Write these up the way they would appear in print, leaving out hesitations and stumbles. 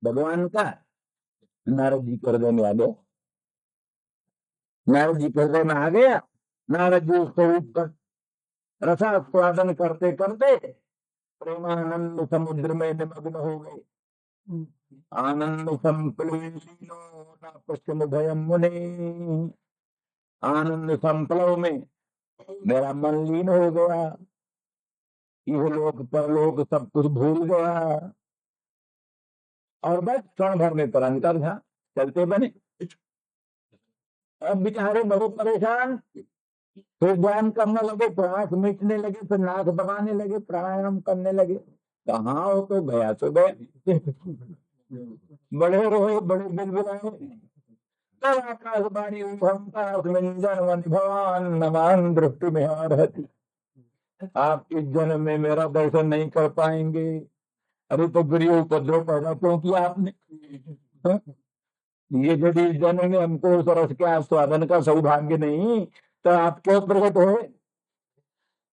भगवान का नारद जी के हृदय में आ गया। नारद जी के हृदय में आ गया। नारद जी उस स्वरूप का रसास्वादन करते करते प्रेमानंद समुद्र में निमग्न हो गए। आनंद संप्लवीनो न पश्चिम भयम मुने। आनंद संप्लव में मेरा मन लीन हो गया। इहलोक परलोक सब कुछ भूल गया और बस क्षण भर में पर अंतर था। चलते बने। अब बेचारे बहुत परेशान। फिर ध्यान करने लगे, प्रयास मिटने लगे, फिर नाक दबाने लगे, प्राणायाम करने लगे। कहाँ हो तो गया तो गया। बड़े रोए, बड़े बिलबिलाए। तब आकाशवाणी भगवान नमान दृष्टि में रहती। आप इस जन्म में मेरा दर्शन नहीं कर पाएंगे। अरे तो गृह उपद्रव पैदा क्यों किया आपने? हाँ? ये यदि इस जन्म में हमको उस रस के आस्वादन का सौभाग्य नहीं, तो आप क्यों प्रकट हुए?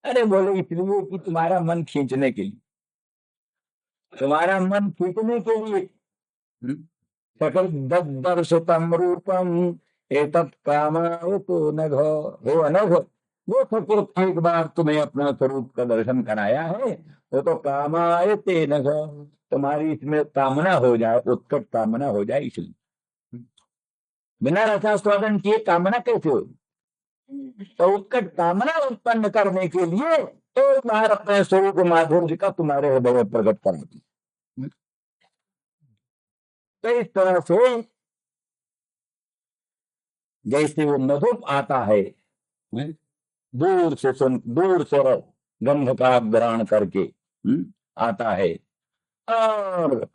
अरे बोले इसलिए कि तुम्हारा मन खींचने के लिए, तुम्हारा मन खींचने के लिए। सकल दर्शतम रूपम एतत् कामाय तो नघ। हो अनघ, वो सकृत एक बार तुम्हें अपना स्वरूप का दर्शन कराया है, वो तो कामाय ते नघ, तुम्हारी इसमें कामना हो जाए, उत्कट कामना हो जाए इसलिए। बिना रसास्वादन किए कामना कैसे हो? तो उत्कट कामना उत्पन्न करने के लिए तो बाहर अपने स्वरूप माधुर्य का तुम्हारे हृदय में प्रकट करा दी। तो इस तरह से जैसे वो मधुप आता है, दूर से गंध का ग्रहण करके आता है, और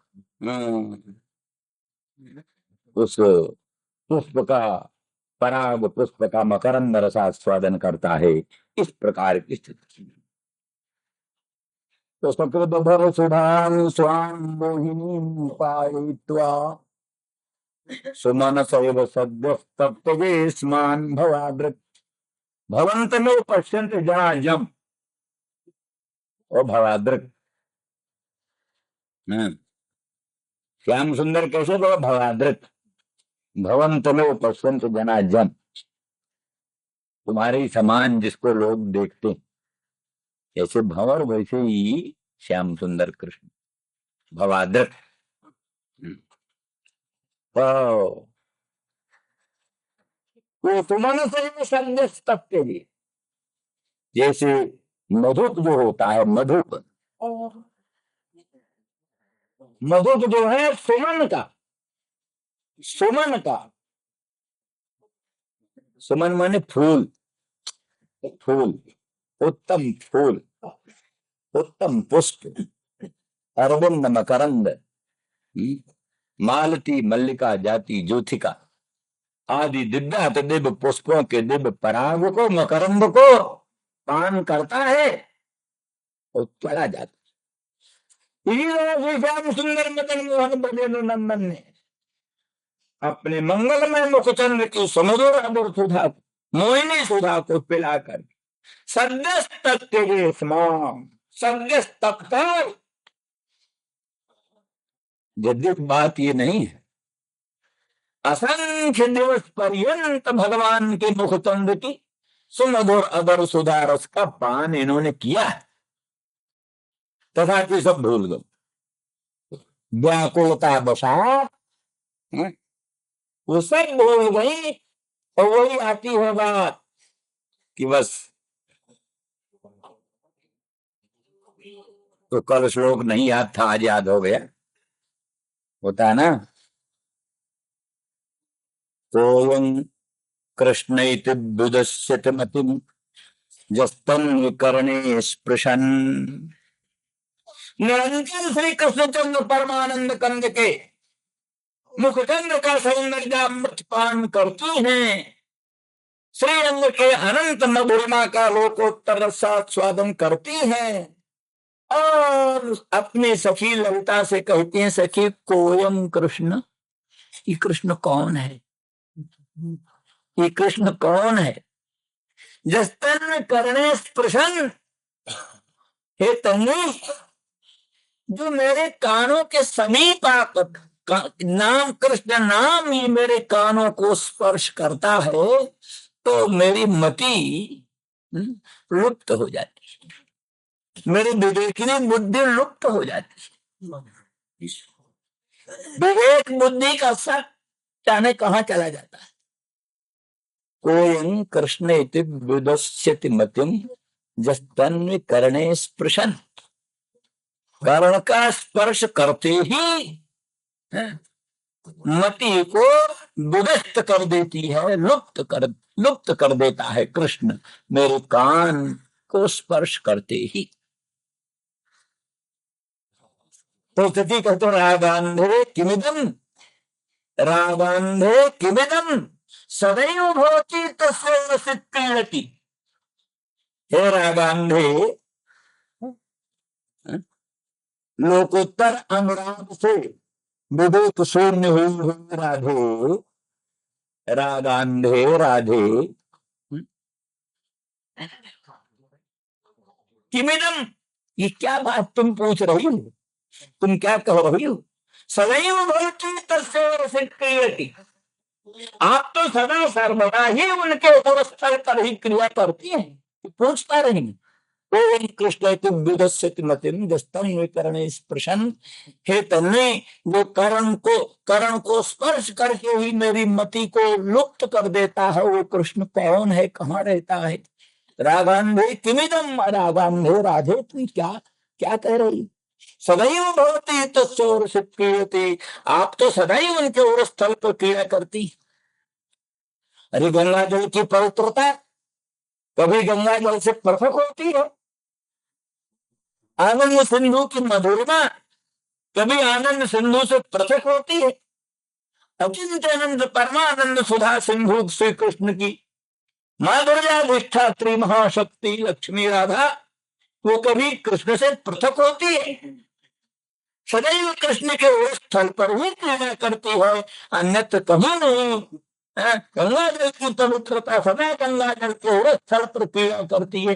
उस पुष्प का, पराग पुष्प का मकरंद रसास्वादन करता है। इस प्रकार की स्थिति। तो सकृत भर सुधान स्वाम मोहिनी पायित्वा सुमन सैव सद्य तप्तवे स्मान भवादृक भवंत में पश्यंत जना जम। और भवादृक, श्याम सुंदर कैसे? तो भवादृक भवंत में पश्यंत जना जम, तुम्हारे समान जिसको लोग देखते हैं, जैसे भंवर वैसे ही श्याम सुंदर कृष्ण भवादृक। तो सुमन से संदेश तक के लिए, जैसे मधुप जो होता है, मधुप मधुप जो है सुमन का, सुमन का, सुमन माने फूल, फूल, उत्तम फूल, उत्तम पुष्प, अरविंद मकरंद, मालती मल्लिका जाति ज्योतिका आदि दिव्यात दिव्य पुष्पों के दिव्य पराग को, मकरंद को पान करता है और चला जाता। श्याम सुंदर मदन मोहन बदेनु नंदन ने अपने मंगलमय मुखचंद्र की सुमधुर अमर सुधा, मोहिनी सुधा को पिलाकर सद्य तक तेरे स्मान, सद्य तक। यद्यप बात ये नहीं है, असंख्य दिवस पर्यंत भगवान के मुखचंद्र की सुमधुर अदर सुधा रस का पान इन्होंने किया है, तथापि सब भूल गए। व्याकुलता बसात वो सब भूल गई। और वही आती है बात कि बस, तो कल श्लोक नहीं याद था, आज याद हो गया, होता है ना। तो कृष्ण बुदश्यत मतिम जस्तन करणे स्पृशन। निरंतर श्री कृष्णचंद्र परमानंद कंद के मुखचंद्र का सौंदर्यामृत पान करती हैं, श्रीरंग के अनंत मधुरमा का लोकोत्तर रसास्वादन करती हैं, और अपने सखी ललिता से कहती हैं, सखी कोयम कृष्ण, ये कृष्ण कौन है? ये कृष्ण कौन है? जस्तन करणे स्पृशन, हे तन्वी, जो मेरे कानों के समीप आकर नाम कृष्ण नाम ही मेरे कानों को स्पर्श करता है तो मेरी मति लुप्त हो जाती है, मेरी विवेकिनी बुद्धि लुप्त हो जाती है। विवेक बुद्धि का सब जाने कहाँ चला जाता है। कोयं कृष्ण इति विदस्यति मतिम जस्तन्व करणे स्पृशन। कर्ण का स्पर्श करते ही मति को विदस्त कर देती है, लुप्त कर देता है कृष्ण मेरे कान को स्पर्श करते ही। तो स्थिति कहते रागांधे किमिदम, रागांधे किमिदम सदैव भवति तस्य क्रीडति। हे रागांधे, लोकोत्तर अनुराग से विवेक शून्य हुई राधे, रागांधे राधे, किमिदम, ये क्या बात तुम पूछ रही हो, तुम क्या कह रही हो। सदैव भवति तस्य क्रीडति, आप तो सदा सर्वदा ही उनके उस स्थल पर ही क्रिया करती हैं, पूछता रहेंगे। कृष्ण स्पर्शन, हे तन्ने जो कर्ण को स्पर्श करके ही मेरी मति को लुप्त कर देता है, वो कृष्ण कौन है, कहाँ रहता है। रागांधे किमिदम, रागांधे राधे तुम क्या क्या कह रही। सदैव भवति तस्योर क्रीडति, आप तो सदैव उनके और स्थल पर क्रिया करती। अरे गंगा जल की पवित्रता कभी गंगा जल से पृथक होती है, आनंद सिंधु की मधुरिमा कभी आनंद सिंधु से पृथक होती है। अचिंत्यानंद परमानंद सुधा सिंधु श्री कृष्ण की माँ दुर्गाधिष्ठात्री महाशक्ति लक्ष्मी राधा, वो कभी कृष्ण से पृथक होती है। सदैव कृष्ण के उस स्थल पर ही क्रीड़ा करती है, अन्यत्र कभी नहीं। गंगा जल की पवित्रता सदा गंगा जल के उस स्थल पर क्रीड़ा करती है।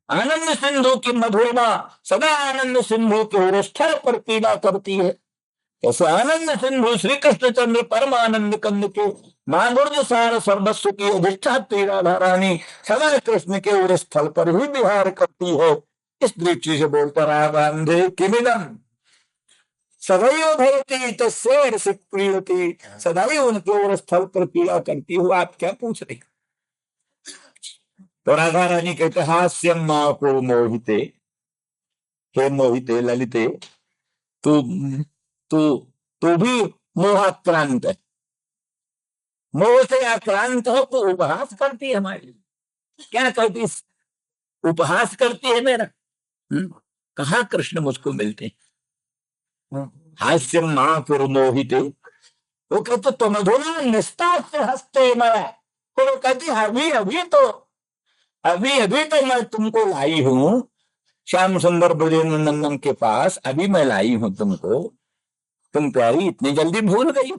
आनंद सिंधु की मधुरिमा सदा आनंद सिंधु के स्थल पर क्रीड़ा करती है। ऐसे आनंद सिंधु श्री कृष्णचंद्र परमानंद कंद के माधुर्य सार सर्वस्व की अधिष्ठात्री राधा रानी सदा कृष्ण के उस स्थल पर ही विहार करती है। इस दृष्टि से बोलता रागांधे किमिदम सदैव भवति तस्योर क्रीडति, सदैव उनके उस स्थल पर क्रीड़ा करती हूँ। आप क्या पूछ रही। तो राधा रानी कहते हास्यम माँ को मोहिते, हे मोहिते ललिते, तू तू तू भी मोहाक्रांत है, मोह से आक्रांत हो तो उपहास करती है हमारी। क्या करती, उपहास करती है मेरा। कहाँ कृष्ण मुझको मिलते। हास्यम माँ को मोहिते, वो कहते तुम धुना निस्तार से हंसते मैं। तो वो कहती अभी तो मैं तुमको लाई हूं श्याम सुंदर ब्रजेंद्र नंदन के पास, अभी मैं लाई हूं तुमको, तुम प्यारी इतनी जल्दी भूल गई।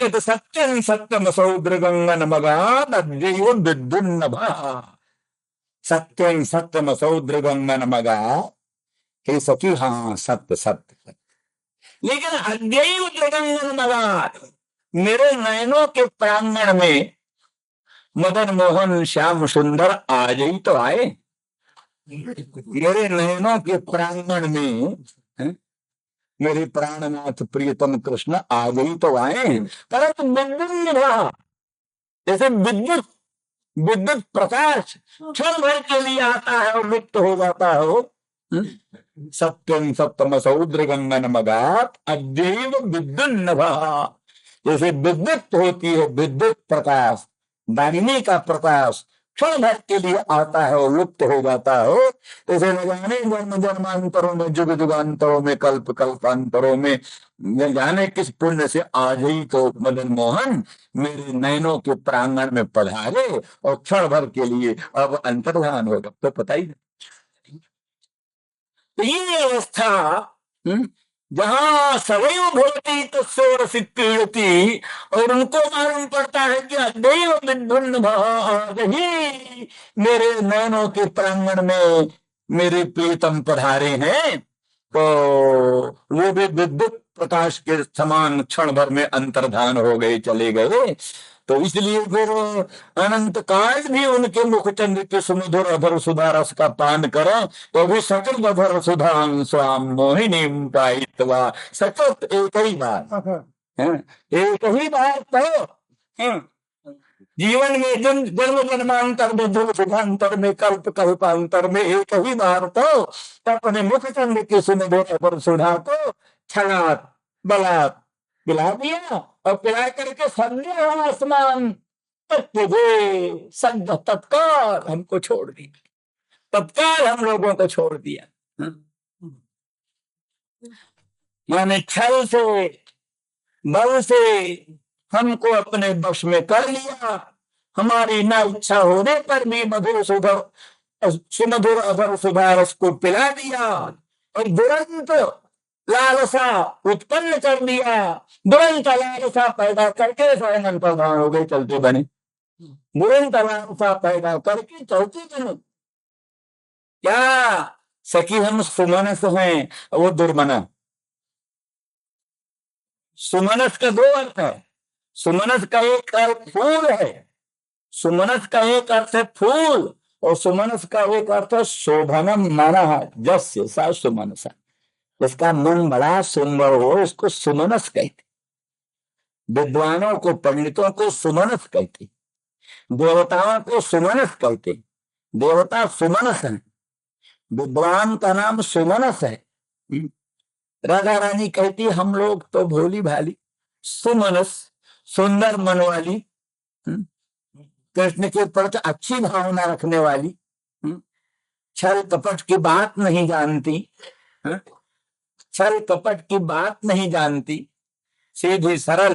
तो सत्यम सत्यम सौद्र गंगन मगाद विद्युन्नभा, सत्यम सत्यम सौद्र गंगन मगा, हे सखी हाँ सत्य सत्य, लेकिन अद्यैव गंगन मगा, मेरे नयनों के प्रांगण में मदन मोहन श्याम सुंदर आज ही तो आए। मेरे नयनों के प्रांगण में मेरे प्राणनाथ प्रियतम कृष्ण आज ही तो आए, परंतु विद्युत, जैसे विद्युत विद्युत प्रकाश क्षण भर के लिए आता है और लुप्त हो जाता हो। सत्यम सप्तम सौद्र गंगन मगात अद्यैव विद्युन्नभा, जैसे विद्युत होती है विद्युत प्रकाश, दामिनी का प्रकाश क्षण भर के लिए आता है और लुप्त हो जाता हो। जैसे न जाने जन्म जन्मांतरों में, युग युगांतरों में, कल्प कल्पांतरों में, न जाने किस पुण्य से आज ही तो मदन मोहन मेरे नयनों के प्रांगण में पधारे और क्षण भर के लिए अब अंतर्धान होगा। तो पता ही नहीं। तो ये अवस्था जहां सदैव भवति तस्योर क्रीडति, और उनको मालूम पड़ता है कि अद्यैव विद्युन्नभा, ही मेरे नयनों के प्रांगण में मेरे प्रीतम पधारे हैं, तो वो वो भी विद्युत प्रकाश के समान क्षण भर में अंतर्धान हो गए, चले गए। तो इसलिए फिर अनंत काल भी उनके मुखचंद्र के सुमधुर अधर सुधा रस का पान करें तो भी सचत अधर सुधाम स्वाम मोहिनी पायित्वा, सचत एक ही बार है, एक ही बार तो है। जीवन में जन्म जन्मांतर में ध्रुव शुभांतर में कल्प कल्पांतर में एक ही बार तो अपने मुखचंद्र के सुमधुर अधर सुधा को छलात बलात् पिला दिया, और पिला करके संध्या हुआ स्नान, तुझे संग तत्काल हमको छोड़ दिया, तत्काल हम लोगों को छोड़ दिया। माने छल से बल से हमको अपने वश में कर लिया, हमारी ना इच्छा होने पर भी मधुर सुमधुर अधर सुधा रस को पिला दिया, और दुरंत लालसा उत्पन्न कर दिया, दुरंत लालसा पैदा करके स्वयं प्रधान हो गए, चलते बने। दुरंत लालसा पैदा करके चलते बने। क्या सखी हम सुमनस हैं, वो दुर्मना। सुमनस का दो अर्थ है। सुमनस का एक अर्थ फूल है, सुमनस का एक अर्थ है फूल, और सुमनस का एक अर्थ है शोभनम मनः जस्य सा सुमनसा। जिसका मन बड़ा सुंदर हो उसको सुमनस कहते। विद्वानों को, पंडितों को सुमनस कहते, देवताओं को सुमनस कहते। देवता सुमनस है, विद्वान का नाम सुमनस है। राधा रानी कहती हम लोग तो भोली भाली, सुमनस सुंदर मन वाली, कृष्ण के प्रति अच्छी भावना रखने वाली, छल कपट की बात नहीं जानती, छल कपट की बात नहीं जानती, सीधी सरल,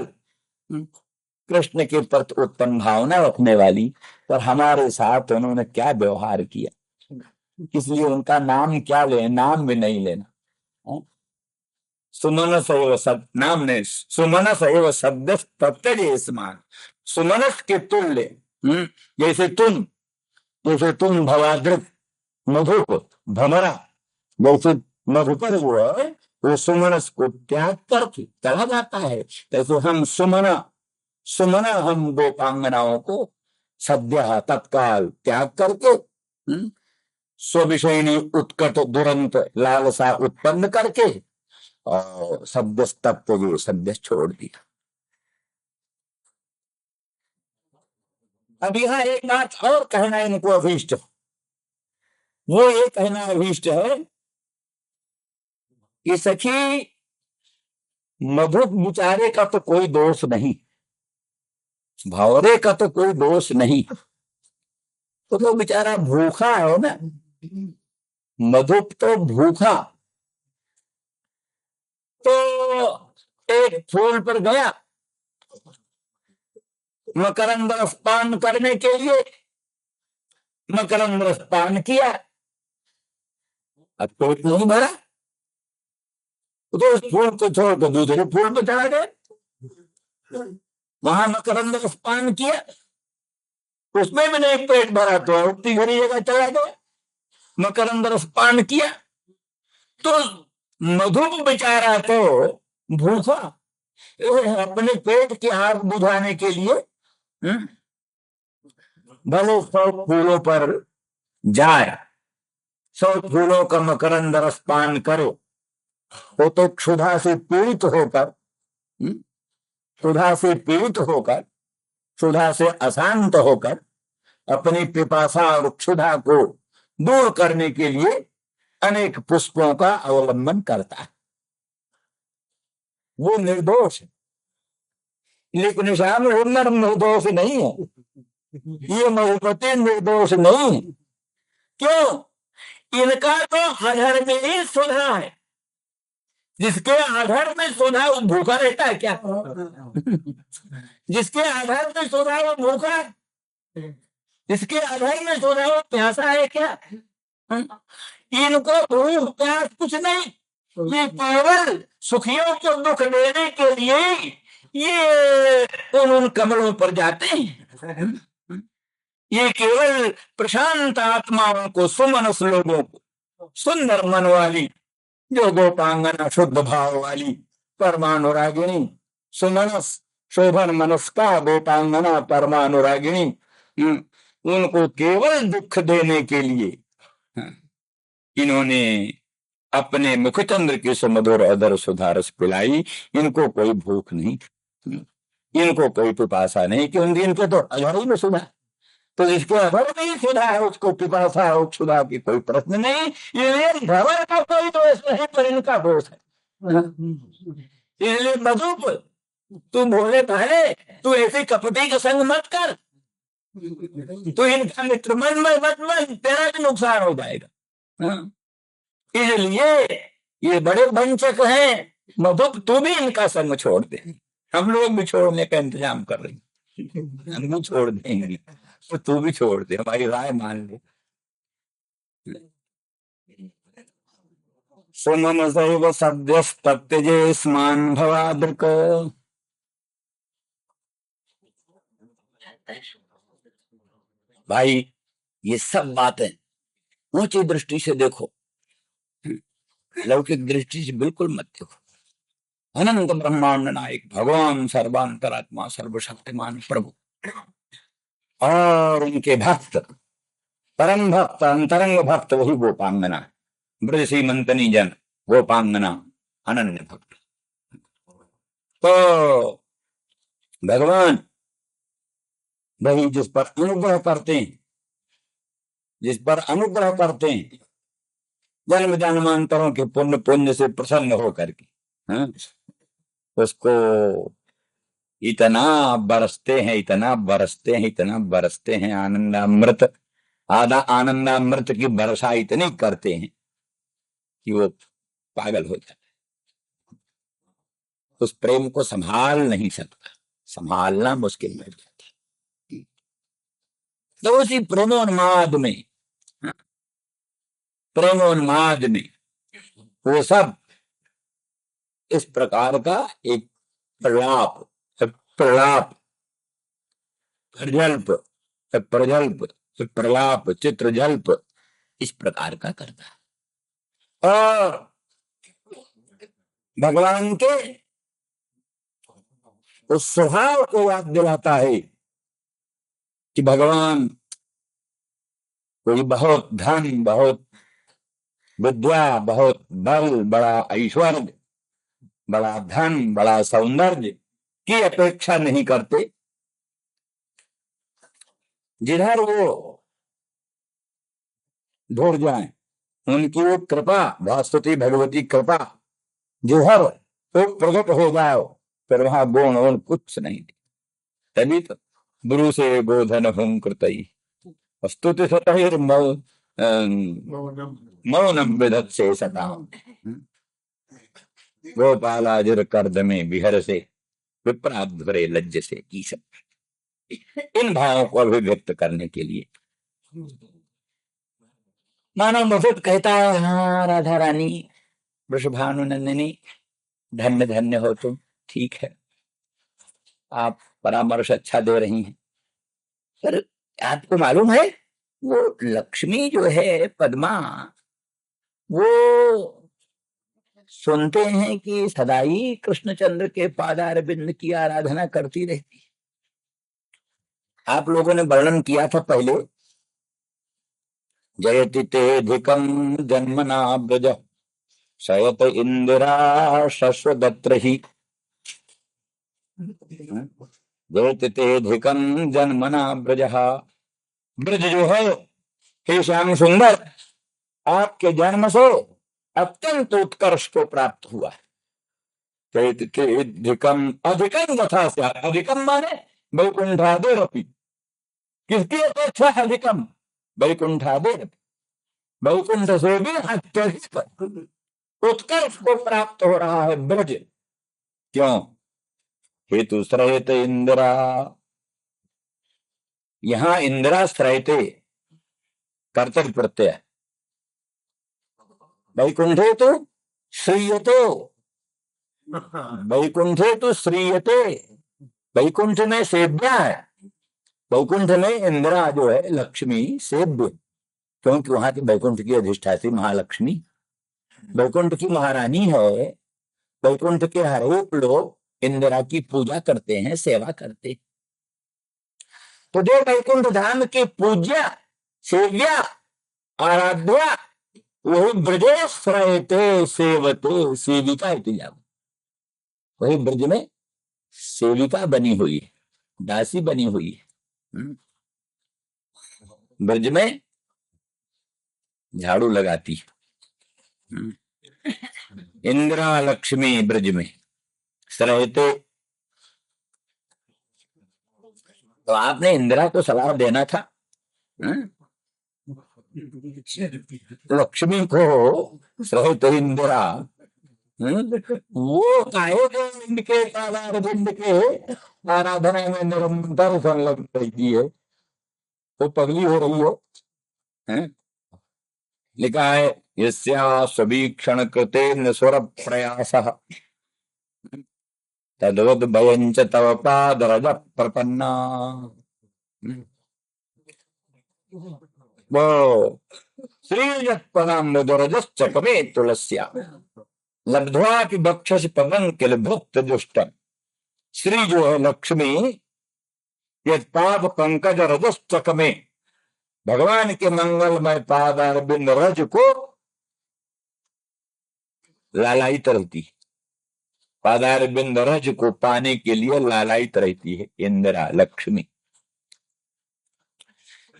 कृष्ण के प्रति उत्तम भावना रखने वाली। पर हमारे साथ उन्होंने क्या व्यवहार किया, इसलिए उनका नाम क्या ले, नाम भी नहीं लेना। सुमनस एव सब नाम ने, सुमनस एव शब्द तत्तरे समान, सुमनस के तुल्य, जैसे तुम भवादृत मधुप भमरा, जैसे मधुपर वो है वो सुमनस को त्याग करके चला जाता है, जैसे हम सुमना हम गोपांगनाओं को सद्य तत्काल त्याग करके स्विषयनी उत्कट दुरंत लालसा उत्पन्न करके और सद्य तत्व जो सद्य छोड़ दिया। अब यहाँ एक बात और कहना इनको अभीष्ट, वो ये कहना अभीष्ट है कि सखी मधुप बिचारे का तो कोई दोष नहीं, भावरे का तो कोई दोष नहीं, तो बेचारा भूखा है ना, मधुप तो भूखा। तो एक फूल पर गया मकरंद रस पान करने के लिए, मकरंद रस पान किया, अब पेट नहीं भरा तो उस फूल को छोड़कर दूसरे फूल पर चला गया, वहां मकरंद रस पान किया, उसमें भी नहीं पेट भरा तो उठती घड़ी जगह चला गया, मकरंद रस पान किया। तो मधुप बेचारा तो भूखा, अपने पेट की आग बुझाने के लिए भले 100 फूलों पर जाए, 100 फूलों का मकरंद रस पान करो, वो तो क्षुधा से पीड़ित होकर, क्षुधा से पीड़ित होकर, क्षुधा से अशांत होकर अपनी पिपासा और क्षुधा को दूर करने के लिए अनेक पुष्पों का अवलंबन करता है। वो निर्दोष है, लेकिन श्याम सुंदर निर्दोष नहीं है, ये मधुपति निर्दोष नहीं है। क्यों? इनका तो आधार में ही सुधा है, जिसके आधार में सुधा वो भूखा रहता है क्या? जिसके आधार में सुधा वो भूखा है, जिसके आधार में सुधा वो प्यासा है क्या? इनको भूख प्यास कुछ नहीं, ये केवल सुखियों को दुख देने के लिए ये उन कमलों पर जाते हैं। ये केवल प्रशांत आत्माओं को, सुमनस लोगों को, सुंदर मन वाली जो गोपांगना शुद्ध भाव वाली परमानुरागिणी सुमनस शोभन मनुष्का गोपांगना परमानुरागिणी, उनको केवल दुख देने के लिए इन्होंने अपने मुखचंद्र की सुमधुर अदर सुधारस पिलाई। इनको कोई भूख नहीं, इनको कोई पिपासा नहीं, क्योंकि इनके तो अधर ही में सुधा, तो जिसके अधर में ही सुधा है उसको पिपासा है, क्षुधा की कोई प्रश्न नहीं। ये भवर का कोई दोष नहीं, पर इनका दोष है। इसलिए मधुप तू भोले भाले, तू ऐसी कपटी का संग मत कर, तू इनका मित्र मन में मत मन, तेरा भी नुकसान हो जाएगा। इसलिए ये बड़े वंचक हैं, मधुप तू भी इनका संग छोड़ दे। हम लोग भी छोड़ने का इंतजाम कर रहे हैं, हम भी छोड़ देंगे, तो तू भी छोड़ दे, हमारी राय मान ले। सुमन सैव सद्यस्तत्यजे स्मान भवादृक। भाई ये सब बातें ऊंची दृष्टि से देखो, लौकिक दृष्टि से बिल्कुल मत देखो। अनंत ब्रह्मांड नायक भगवान सर्वांतरात्मा सर्वशक्तिमान प्रभु और उनके भक्त परम भक्त अंतरंग भक्त वही गोपांगना, ब्रज सीमंतनी जन गोपांगना अनन्य भक्त। तो भगवान वही जिस पर अनुग्रह करते हैं, जिस पर अनुग्रह करते हैं, जन्म जन्मांतरों के पुण्य पुण्य से प्रसन्न होकर के उसको इतना बरसते हैं, इतना बरसते हैं, इतना बरसते हैं, आनंदामृत आधा आनंदामृत की वर्षा इतनी करते हैं कि वो पागल हो जाता है। उस प्रेम को संभाल नहीं सकता, संभालना मुश्किल हो जाता है। तो उसी प्रेमोन्माद में, प्रेमोन्माद में वो सब इस प्रकार का एक प्रलाप प्रलाप प्रजल्प प्रजल्प प्रलाप चित्रजल्प इस प्रकार का करता है। और भगवान के उस स्वभाव को याद दिलाता है कि भगवान कोई बहुत धन, बहुत विद्या, बहुत बल, बड़ा ऐश्वर्य, बड़ा धन, बड़ा सौंदर्य की अपेक्षा नहीं करते। जिधर वो ढूंढ जाए उनकी वो कृपा, वास्तुति भगवती कृपा जिधर तो प्रकट हो जाओ, फिर वहां गुण और कुछ नहीं। तभी तो गुरु से गोधन हूं कृतई स्तुति सतहिर मौनम विधत से सदा गोपालाजिर कर्द में बिहर से विप्राध्वरे लज्ज से की सब। इन भावों को अभिव्यक्त करने के लिए मानव मुकुट कहता है, हाँ राधा रानी वृषभानुनंदिनी धन्य धन्य हो तुम, ठीक है आप परामर्श अच्छा दे रही हैं, पर आपको मालूम है वो लक्ष्मी जो है पद्मा, वो सुनते हैं कि सदाई कृष्णचंद्र के पादार बिंद की आराधना करती रहती है। आप लोगों ने वर्णन किया था पहले, जयति तेधिकम जन्मना ब्रज शयत इंदिरा शश्वदत्र ही। जयति तेधिकम जन्मना ब्रज, ब्रज जो है हे श्याम सुंदर आपके जन्म से अत्यंत उत्कर्ष को प्राप्त हुआ है। अधिकम अधिकम यथा से, अधिकम माने वैकुंठादेरपि, किसकी अपेक्षा अधिकम वैकुंठादेरपि, वैकुंठ से भी अत्यधिक उत्कर्ष को प्राप्त हो रहा है ब्रज। क्यों? हेतु श्रयत इंदिरा, यहां इंदिरा श्रयते कर्तव्य प्रत्यय, वैकुंठे तो श्रीयते, वैकुंठे तो श्रीयते, वैकुंठ में सेव्या है, वैकुंठ में इंदिरा जो है लक्ष्मी सेव्य, क्योंकि वहां की वैकुंठ की अधिष्ठात्री महालक्ष्मी। वैकुंठ की महारानी है। वैकुंठ के हर एक लोग इंदिरा की पूजा करते हैं, सेवा करते हैं। तो जो वैकुंठ धाम की पूज्या, सेव्या, आराध्या, वही ब्रजेश रहते सेवते, सेविका इतिजाम, वही ब्रज में सेविका बनी हुई है, दासी बनी हुई है। ब्रज में झाड़ू लगाती है। इंदिरा लक्ष्मी ब्रज में रहते। तो आपने इंदिरा को सलाह देना था। लक्ष्मी को सहित इंदिरा, वो काहे जो इनके पादारविंद के आराधना में निरंतर संलग्न रहती है, तो पगली हो रही हो। लिखा है यस्या सवीक्षण कृते निस्वर प्रयास तद्वद भयंच तव पादरज प्रपन्ना। वो श्रीयत्पदाम्बुदरजश्चकमे तुलस्या लब्ध्वापि बक्षसि पदं किल भुक्त दुष्टम। श्री जो है लक्ष्मी, यत्पाद पंकज रजश्चकमे, भगवान के मंगलमय पादारविंद रज को लालायित रहती है। पादारविंद रज को पाने के लिए लालायित रहती है इंदिरा लक्ष्मी।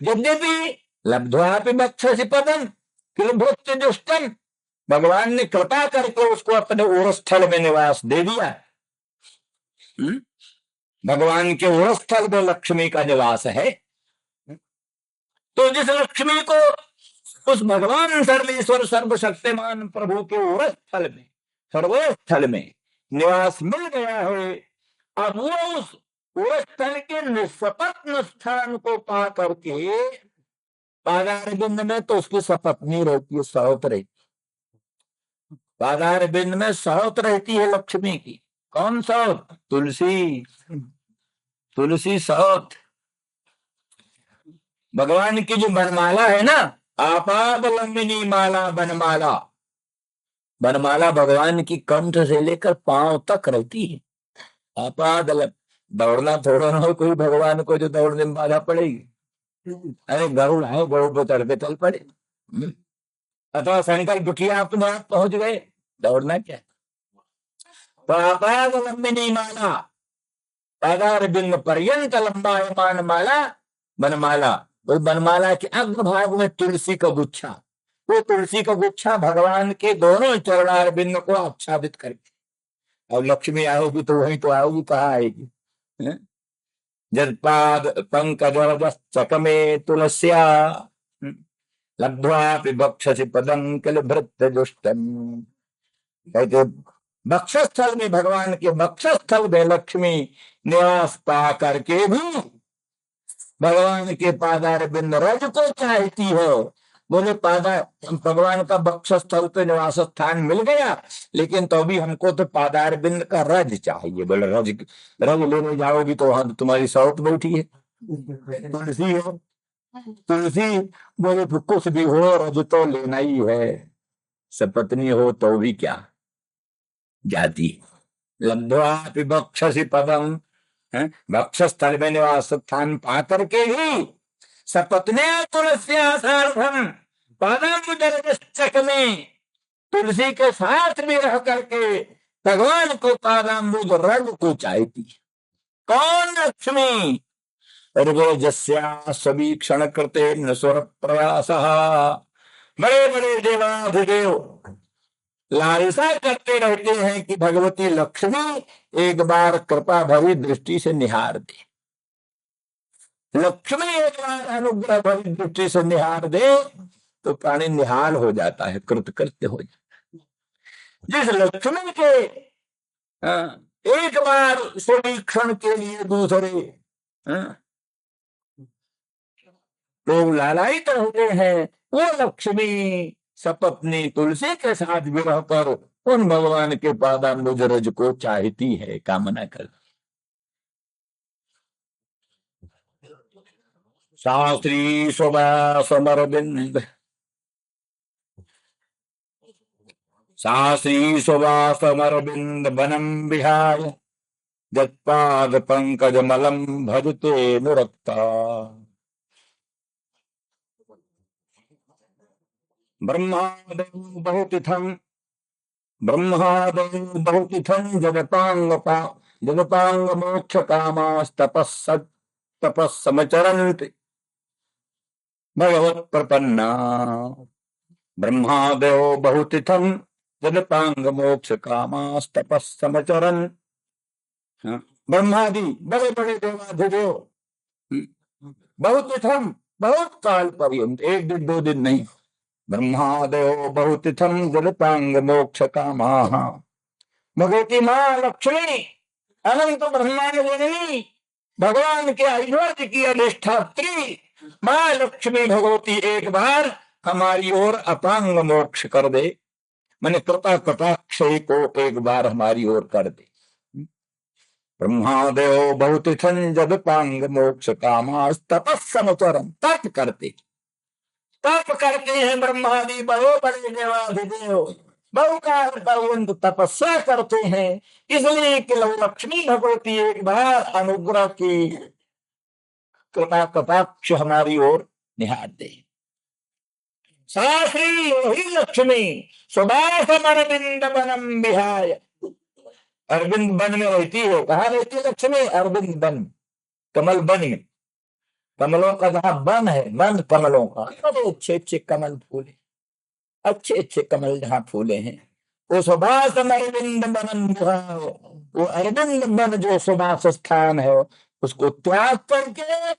यद्यपि लब्ध्वापि बक्षसि पदं किल भुक्त दुष्टम, भगवान ने कृपा करके उसको अपने उरस्थल में निवास दे दिया। भगवान के उरस्थल में लक्ष्मी का निवास है। तो जिस लक्ष्मी को उस भगवान सर्वेश्वर सर्वशक्तिमान प्रभु के उरस्थल में, सर्वोस्थल में निवास मिल गया है, अब वो उस उरस्थल के निष्पत्न स्थान को पा करके पादारविंद में तो उसकी सपत्नी रहती है, सौत रहती। पादारविंद में सौत रहती है लक्ष्मी की। कौन सौत? तुलसी। तुलसी सौत। भगवान की जो बनमाला है ना, आपाद लंबिनी माला बनमाला, बनमाला भगवान की कंठ से लेकर पांव तक रहती है। आपाद दौड़ना थोड़ा ना हो कोई भगवान को जो दौड़ने में बाधा पड़ेगी। अरे गरुड़ है, गरुड़ पे चढ़ के चल पड़े, अथवा सैनिकल दुखिया अपने आप पहुंच गए, दौड़ना क्या। तो आपाद लंबिनी माला, पादारविंद पर्यंत लंबायमान माला बनमाला। वही बनमाला के अग्र भाग में तुलसी का गुच्छा, वो तुलसी का गुच्छा भगवान के दोनों चरणारविंद को आच्छादित करके। और लक्ष्मी आओगी तो वहीं तो आओगी, कहाँ आएगी। जदपाद पंकज चकमे तुलस्या लब्ध्वापि बक्षसि पदं किल भृत्य दुष्टम। कहते बक्षस्थल में, भगवान के बक्षस्थल में लक्ष्मी निवास पा करके भी भगवान के पादारविंद रज को चाहती हो। बोले भगवान का बक्षस्थल पे निवास स्थान मिल गया, लेकिन तो भी हमको तो पादारविंद का रज चाहिए। बोले रज, रज लेने जाओगी तो वहां तुम्हारी सौत बैठी है, तुलसी है। तुलसी बोले कुछ भी हो, रज तो लेना ही है। सपत्नी हो तो भी क्या जाती। लब्ध्वापि बक्षसि पदम, बक्षस्थल में निवास स्थान पा करके ही सपत्ने तुलस्या सार्धम पादाम्बुजरजश्चक में, तुलसी के साथ भी रह करके भगवान को पादाम्बुज रज को चाहती। कौन? लक्ष्मी। जस्या सभी क्षण कृते न स्वर प्रयास। बड़े बड़े देवाधिदेव लालसा करते रहते हैं कि भगवती लक्ष्मी एक बार कृपा भरी दृष्टि से निहार दे। लक्ष्मी एक बार अनुग्रह भरी दृष्टि से निहार दे तो प्राणी निहाल हो जाता है, कृतकृत्य हो जाता है। जिस लक्ष्मी के एक बार सवीक्षण के लिए दूसरे लोग लालायित रहते हैं, वो लक्ष्मी सपत्नी तुलसी के साथ विरह कर उन भगवान के पादाम्बुज रज को चाहती है, कामना कर। शास्त्री स्वभाव समरबिंद सा श्री सुवासमरविंद वनम विहाय जत्पाद पंकज मलम भजते नुरक्ता। ब्रह्मादौ बहुतिथं ब्रह्मादौ बहुतिथं जगतांग मोक्ष तपस्समचरन्ति भगवत प्रपन्ना। ब्रह्मादयो बहुतिथं जगतांग मोक्ष कामास्तपस्समचरन्। ब्रह्मादि बड़े बड़े देवाधिदेव बहुतिथं बहुत काल पर्यंत, एक दिन दो दिन नहीं। ब्रह्मादयो बहुतिथं जगतांग मोक्ष कामाः। भगवती माँ लक्ष्मी अनंत ब्रह्मांड जननी भगवान के ऐश्वर्य की अधिष्ठात्री माँ लक्ष्मी भगवती एक बार हमारी ओर अपांग मोक्ष कर दे, मैंने कृपा कटाक्ष को एक बार हमारी ओर कर दे। ब्रह्मादयो बहुतिथं जगतांग मोक्ष कामास्तपस्समचरन्। तप करते हैं ब्रह्मादि बड़े बड़े देवाधिदेव, बहुकाल पर्यंत तपस्या करते हैं, इसलिए कि लक्ष्मी भगवती एक बार अनुग्रह की कृपा कटाक्ष हमारी ओर निहार दे। साश्री वही लक्ष्मी सुबासम अरविंद वनम विहाय, अरविंद वन में रहती है। कहाँ रहती है लक्ष्मी? अरविंद वन, कमल वन में। कमलों का जहाँ वन है, वन कमलों का, बड़े अच्छे अच्छे कमल फूले, अच्छे अच्छे कमल जहाँ फूले हैं, वो सुभाष अरविंद बनन विहाय, वो अरविंद बन जो सुभाष स्थान है, उसको त्याग करके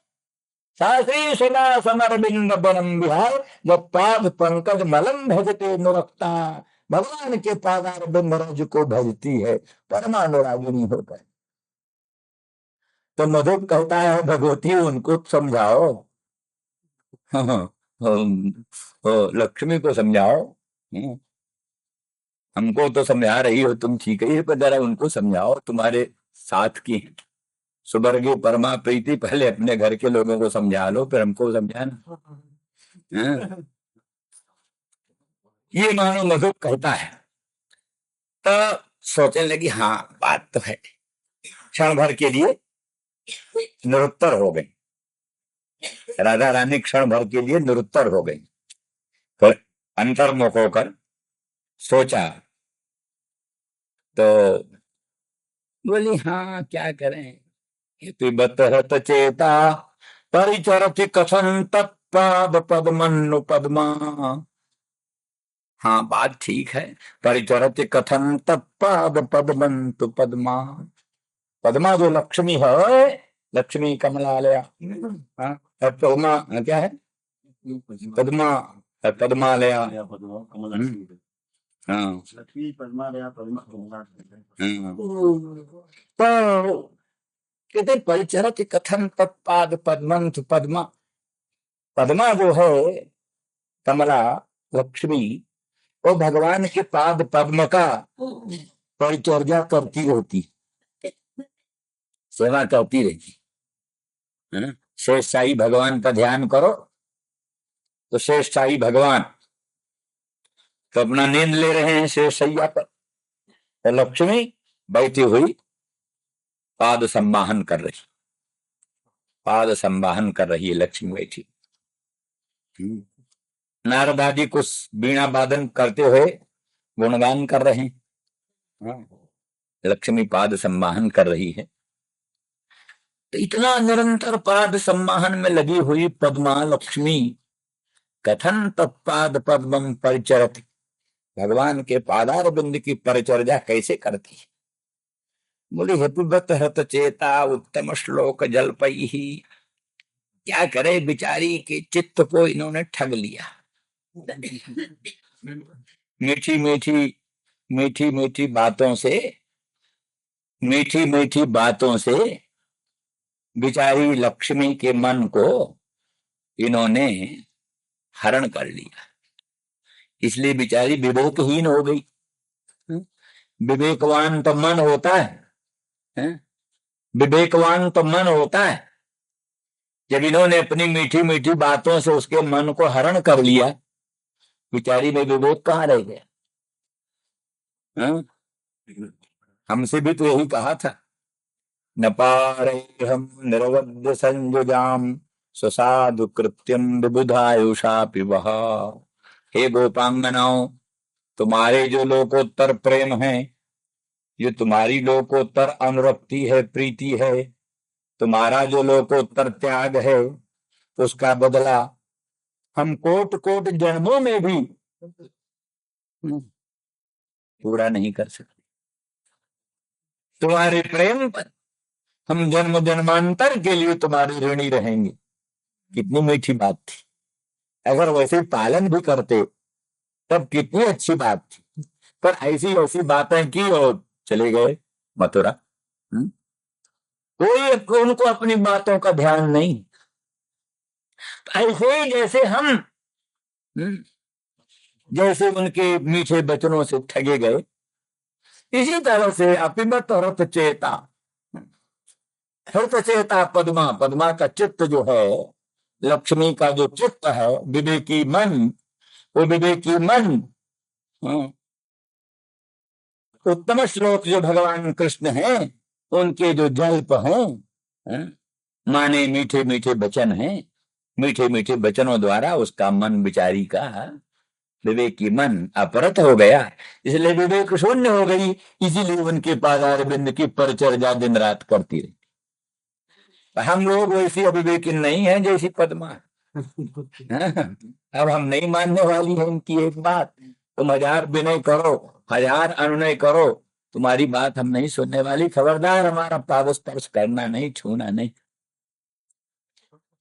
शास्त्री सुभाष अरविंद बनम विहाय जब पाद पंकज मलम भजते नुरक्ता, भगवान के पादारविंद रज को भजती है, परमानुरागिनी होता है। तो मधु कहता है भगवती उनको समझाओ, लक्ष्मी को समझाओ। हमको तो समझा रही हो तुम, ठीक है, पर जरा उनको समझाओ, तुम्हारे साथ की सुवर्गीय परमा प्रीति, पहले अपने घर के लोगों को समझा लो, फिर हमको समझाना। ये मानो मधु कहता है। तो सोचने लगी, हाँ बात तो है। क्षण भर के लिए निरुत्तर हो गई राधा रानी, क्षण भर के लिए निरुत्तर हो गई। तो अंतर्मुख होकर सोचा, तो बोली हाँ क्या करें, पिबत हत चेता परिचरति कथन तत्पाद पद्मनु पद्मा। हाँ बात ठीक है, परिचरति कथन तत्पाद पद्मन्तु पद्मा। पद्मा जो लक्ष्मी है, लक्ष्मी कमलालया, पद्मा क्या है? पद्मा, पद्मालया, हाँ लक्ष्मी पद्मालया, तो कहते परिचरत कथन तत्पाद पद्मंत पद्मा। पद्मा जो है कमला लक्ष्मी, वो भगवान के पाद पद्म का परिचर्या करती रहती, सेवा करती रहती है ना। शेष शाही भगवान का ध्यान करो तो शेष शाही भगवान तो अपना नींद ले रहे हैं शेष शैया पर, तो लक्ष्मी बैठी हुई पाद संवाहन कर रही, पाद संवाहन कर रही है लक्ष्मी बैठी। नारद आदि कुछ बीणा वादन करते हुए गुणगान कर रहे हैं, लक्ष्मी पाद संवाहन कर रही है। तो इतना निरंतर पाद सम्माहन में लगी हुई पद्मा लक्ष्मी कथन तत्पाद पद्मम परिचरति, भगवान के पादार बिंद की परिचर्या कैसे करती है? बोली हेतुबत हत चेता उत्तम श्लोक जलपई ही। क्या करे बेचारी के चित्त को इन्होंने ठग लिया। मीठी मीठी मीठी मीठी बातों से, मीठी मीठी बातों से बेचारी लक्ष्मी के मन को इन्होंने हरण कर लिया, इसलिए बेचारी विवेकहीन हो गई। विवेकवान तो मन होता है, विवेकवान तो मन होता है। जब इन्होंने अपनी मीठी मीठी बातों से उसके मन को हरण कर लिया, बेचारी में विवेक कहाँ रह गया। हाँ? हमसे भी तो यही कहा था, न पारे हम निर्वध्य संयुजाम स्वसाधु कृत्यम विबुधायुषा पिबह। हे गोपांगनाओं, तुम्हारे जो लोकोत्तर प्रेम है, जो तुम्हारी लोकोत्तर अनुरक्ति है, प्रीति है, तुम्हारा जो लोकोत्तर त्याग है, उसका बदला हम कोट कोट जन्मों में भी पूरा नहीं कर सकते। तुम्हारे प्रेम पर हम जन्म जन्मांतर के लिए तुम्हारे ऋणी रहेंगे। कितनी मीठी बात थी। अगर वैसे पालन भी करते तब कितनी अच्छी बात थी, पर ऐसी ऐसी बातें की और चले गए मथुरा। कोई उनको अपनी बातों का ध्यान नहीं। ऐसे ही जैसे हम जैसे उनके मीठे वचनों से ठगे गए, इसी तरह से अपिमत रथ चेता, हृत चेता पद्मा, पद्मा का चित्त जो है, लक्ष्मी का जो चित्त है, विवेकी मन, वो विवेकी मन उत्तम श्लोक जो भगवान कृष्ण हैं, उनके जो जल्प हैं, माने मीठे मीठे वचन हैं, मीठे मीठे वचनों द्वारा उसका मन बिचारी का विवेकी मन अपरत हो गया, इसलिए विवेक शून्य हो गई। इसीलिए उनके पादार बिंद की परिचर्या दिन रात करती रही। हम लोग वैसी अविवेकी नहीं है जैसी पद्मा। अब हम नहीं मानने वाली है इनकी एक बात। तुम हजार विनय करो, हजार अनुनय करो, तुम्हारी बात हम नहीं सुनने वाली। खबरदार, हमारा पाद स्पर्श करना नहीं, छूना नहीं।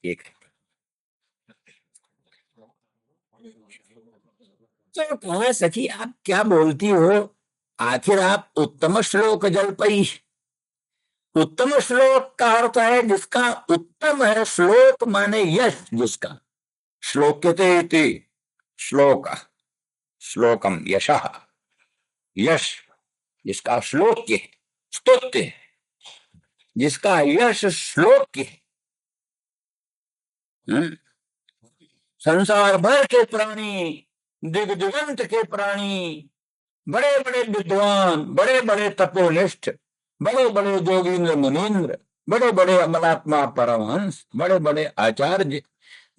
एक तो कहा, सखी आप क्या बोलती हो? आखिर आप उत्तम श्लोक जल पई। उत्तम श्लोक का अर्थ है जिसका उत्तम है। श्लोक माने यश, जिसका श्लोक्यते इति श्लोक, श्लोकम यशः, यश जिसका श्लोक्य, स्तुत्य जिसका यश श्लोक्य। संसार भर के प्राणी, दिग्दिगंत के प्राणी, बड़े बड़े विद्वान, बड़े बड़े तपोनिष्ठ, बड़े बड़े जोगींद्र मुनीन्द्र, बड़े बड़े अमलात्मा परमहंस, बड़े बड़े आचार्य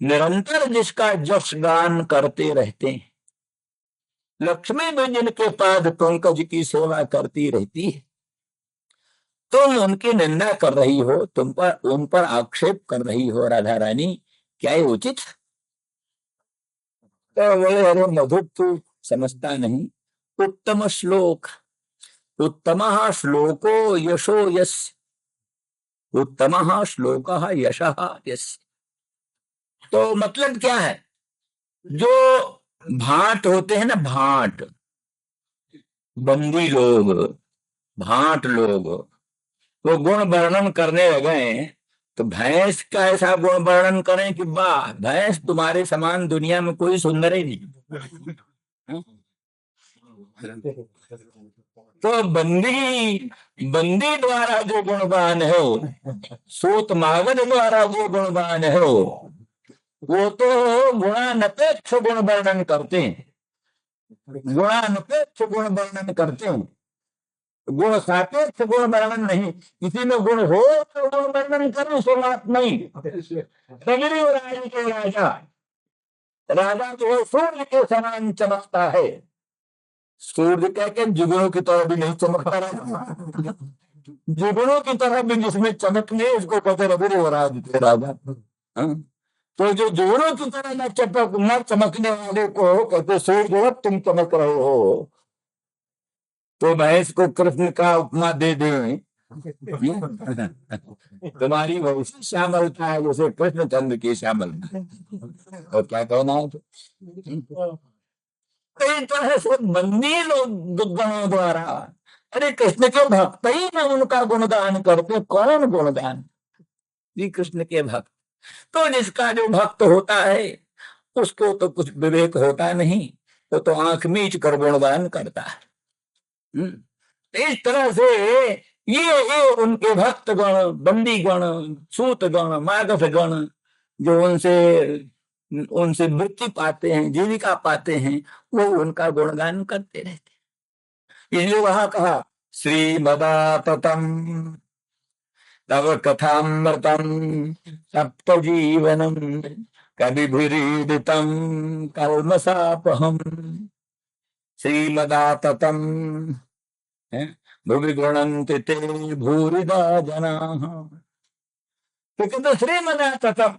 निरंतर जिसका जस गान करते रहते हैं। लक्ष्मी भी जिनके पाद पंकज की सेवा करती रहती है, तुम उनकी निंदा कर रही हो, तुम पर उन पर आक्षेप कर रही हो राधा रानी, क्या ये उचित? तो बोले, अरे मधुर, तू समझता नहीं। उत्तम श्लोक, उत्तम श्लोको यशो यस्य, उत्तम श्लोक यशः यस्य। तो मतलब क्या है? जो भाट होते हैं ना, भाट, बंदी लोग, भाट लोग, वो गुण वर्णन करने लगे तो भैंस का ऐसा गुण वर्णन करें कि वाह, भैंस तुम्हारे समान दुनिया में कोई सुंदर ही नहीं। तो बंदी, बंदी द्वारा जो गुणवान है, सूत मागध द्वारा जो गुणवान है, वो तो गुणानपेक्ष गुण वर्णन करते हैं, गुणानपेक्ष गुण वर्णन करते हैं, गुण सापेक्ष गुण वर्णन नहीं। किसी में गुण हो तो गुण वर्णन करो, सो बात नहीं। सगरी राज के राजा, राजा जो है सूर्य के समान चमकता है। सूर्य कह के जुगनों की तरह भी नहीं चमकता रहता, जुगनों की तरह भी जिसमें चमक नहीं, उसको कहते रघुरी राज के राजा। तो जो जुगनों की तरह न चमकने वाले को कहते सूर्य, तुम चमक रहे हो। तो भैंस को कृष्ण का उपमा दे दे, तुम्हारी वैसी श्यामलता है जैसे कृष्ण चंद्र की श्यामलता। और क्या कहना है? कई तरह से बंदी लोग गणों द्वारा, अरे कृष्ण के भक्त ही ना उनका गुणगान करते। कौन गुणगान? जी कृष्ण के भक्त। तो जिसका जो भक्त होता है उसको तो कुछ विवेक होता नहीं, वो तो आंख मीच कर गुणगान करता है। इस तरह से ये उनके भक्त गण, बंदी गण, सूत गण, मागध गण, जो उनसे उनसे वृत्ति पाते हैं, जीविका पाते हैं, वो उनका गुणगान करते रहते। इसलिए वहां कहा श्रीमदाततम तव कथामृतम सप्त जीवनम कविभिरीडितम कल्मषापहम श्रीमदाततम भुवि गृणन्ति ते भूरिदा जनाः। तो कहते श्रीमदाततम,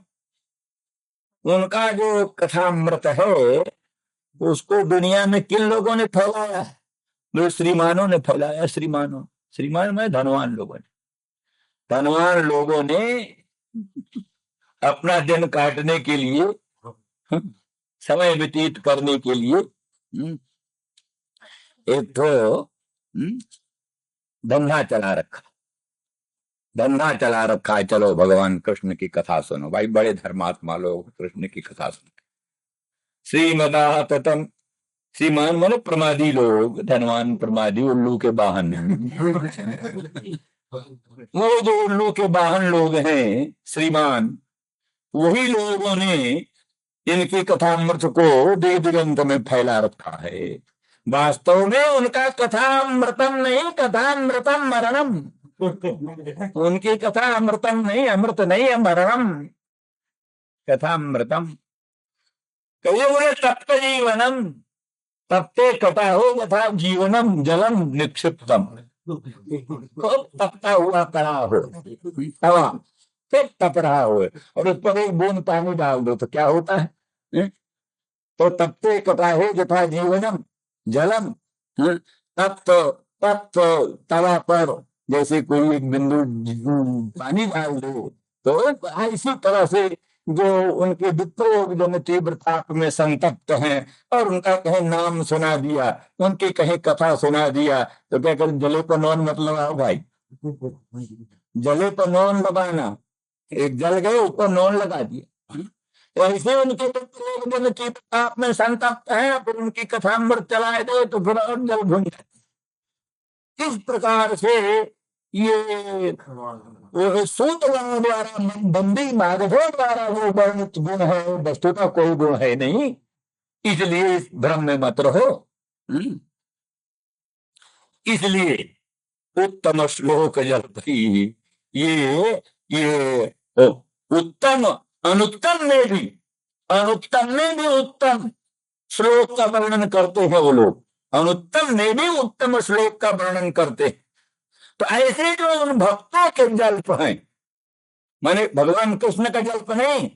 उनका जो कथामृत है उसको दुनिया में किन लोगों ने फैलाया है? जो श्रीमानों ने फैलाया। श्रीमानों, श्रीमान में धनवान लोगों ने, धनवान लोगों ने अपना दिन काटने के लिए, समय व्यतीत करने के लिए एक तो धंधा चला रखा, धंधा चला रखा है। चलो भगवान कृष्ण की कथा सुनो भाई, बड़े धर्मात्मा लोग कृष्ण की कथा सुनो। श्रीमदाततम, श्रीमान माने प्रमादी लोग, धनवान प्रमादी, उल्लू के वाहन। वो जो उल्लू के वाहन लोग हैं श्रीमान, वही लोगों ने इनकी कथामृत को देव दिगंत में फैला रखा है। वास्तव में उनका कथामृतम नहीं, कथामृतम मरणम। उनकी कथा अमृतम नहीं, अमृत नहीं है, मरणम। कथामृतम कहिए बोले तप्त जीवनम, तप्ते कटा हो यथा जीवनम जलम निक्षिप्तम। खूब तपता हुआ कड़ा हो तवा, खूब तप रहा हो और उस पर एक बूंद पानी डाल दो तो क्या होता है? तो तप्ते कटा हो यथा जीवनम जलम। तप्त तप्त तवा पर जैसे कोई एक बिंदु पानी डाल दो तो इसी तरह से जो उनके विप्रोग जन तीव्र ताप में संतप्त हैं और उनका कहीं नाम सुना दिया, उनकी कहीं कथा सुना दिया तो क्या कर जले पर नौन मत लगाओ भाई। जले पर नौन लगाना, एक जल गए ऊपर नौन लगा दिया। तो ऐसे उनके विप्रोग जन तीव्र ताप में संतप्त है, फिर उनकी कथामृत चलाए दो तो फिर और जल भुन जाए। इस प्रकार से ये सूत्रवाद द्वारा बंदी माधवों द्वारा वो वर्णित गुण है, वस्तु का कोई गुण है नहीं, इसलिए इस भ्रम में मत रहो। इसलिए उत्तम श्लोक जल ये उत्तम अनुत्तम में भी, अनुत्तम में भी उत्तम श्लोक का वर्णन करते हैं वो लोग, अनुत्तम में भी उत्तम श्लोक का वर्णन करते हैं। तो ऐसे जो उन भक्तों के जल्प हैं, माने भगवान कृष्ण का जल्प नहीं,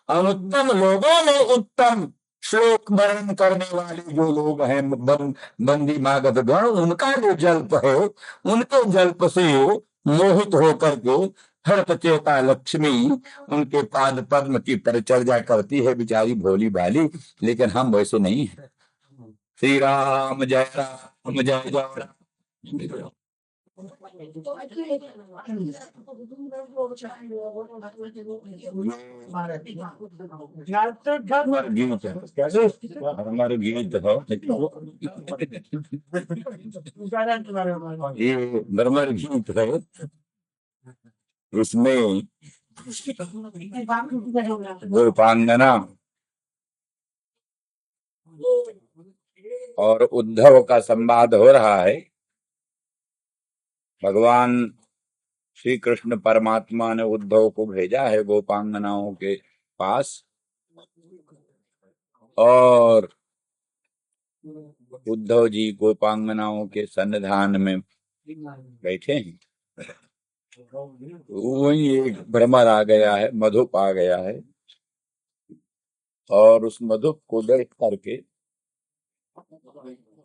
अनुत्तम लोगों में उत्तम श्लोक वर्णन करने वाले जो लोग हैं बंदी मागध गण, उनका जो जल्प है, उनके जल्प से मोहित होकर के हर्ष चेता लक्ष्मी उनके पाद पद्म की परिचर्या करती है बेचारी भोली भाली, लेकिन हम वैसे नहीं है। श्री राम जय राम जय जय राम। हमारे गीत हो ये ब्रह्मर गीत है, इसमें गोपांगना और उद्धव का संवाद हो रहा है। भगवान श्री कृष्ण परमात्मा ने उद्धव को भेजा है गोपांगनाओं के पास, और उद्धव जी गोपांगनाओं के सन्निधान में बैठे हैं। वही एक भ्रमर आ गया है, मधुप आ गया है, और उस मधुप को देख करके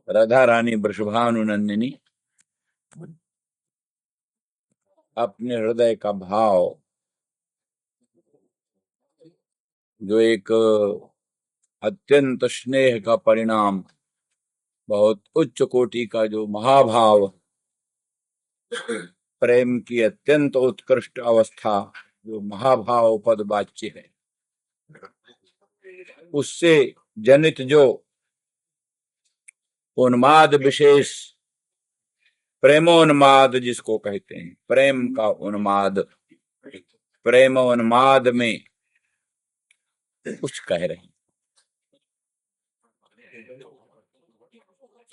राधा रानी वृषभानुनंदिनी अपने हृदय का भाव, जो एक अत्यंत स्नेह का परिणाम, बहुत उच्च कोटि का जो महाभाव, प्रेम की अत्यंत उत्कृष्ट अवस्था जो महाभाव पद वाच्य है, उससे जनित जो उन्माद विशेष, प्रेमोन्माद जिसको कहते हैं, प्रेम का उन्माद, प्रेम उन्माद में कुछ कह रहे हैं।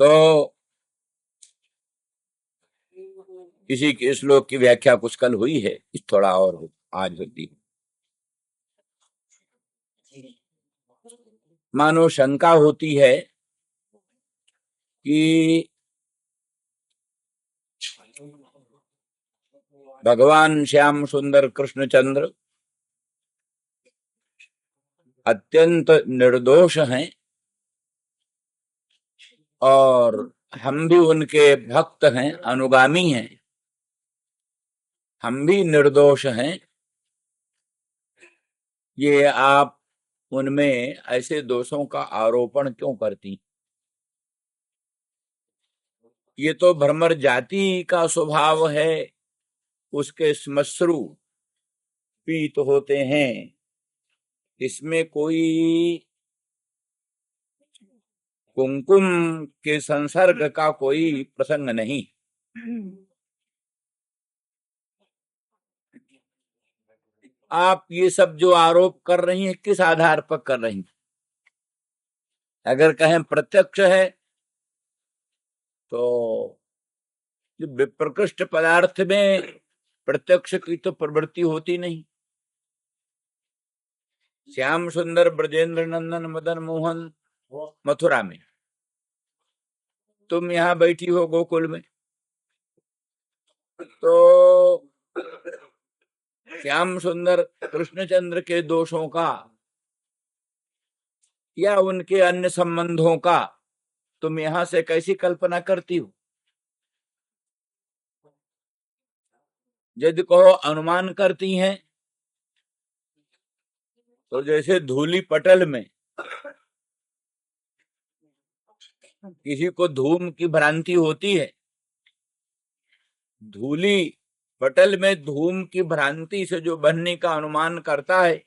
तो इसी के श्लोक की व्याख्या कुछ कल हुई है, इस थोड़ा और आज होती है। मानो शंका होती है कि भगवान श्याम सुंदर कृष्णचंद्र अत्यंत निर्दोष हैं और हम भी उनके भक्त हैं, अनुगामी हैं, हम भी निर्दोष हैं, ये आप उनमें ऐसे दोषों का आरोपण क्यों करती? ये तो भ्रमर जाति का स्वभाव है, उसके श्मश्रु पीत होते हैं, इसमें कोई कुमकुम के संसर्ग का कोई प्रसंग नहीं। आप ये सब जो आरोप कर रही हैं किस आधार पर कर रही हैं? अगर कहें प्रत्यक्ष है तो विप्रकृष्ट पदार्थ में प्रत्यक्ष की तो प्रवृत्ति होती नहीं। श्याम सुंदर ब्रजेंद्र नंदन मदन मोहन मथुरा में, तुम यहाँ बैठी हो गोकुल में, तो श्याम सुंदर कृष्णचंद्र के दोषों का या उनके अन्य संबंधों का तुम यहां से कैसी कल्पना करती हो? यदि कहो अनुमान करती हैं तो जैसे धूली पटल में किसी को धूम की भ्रांति होती है, धूली पटल में धूम की भ्रांति से जो बनने का अनुमान करता है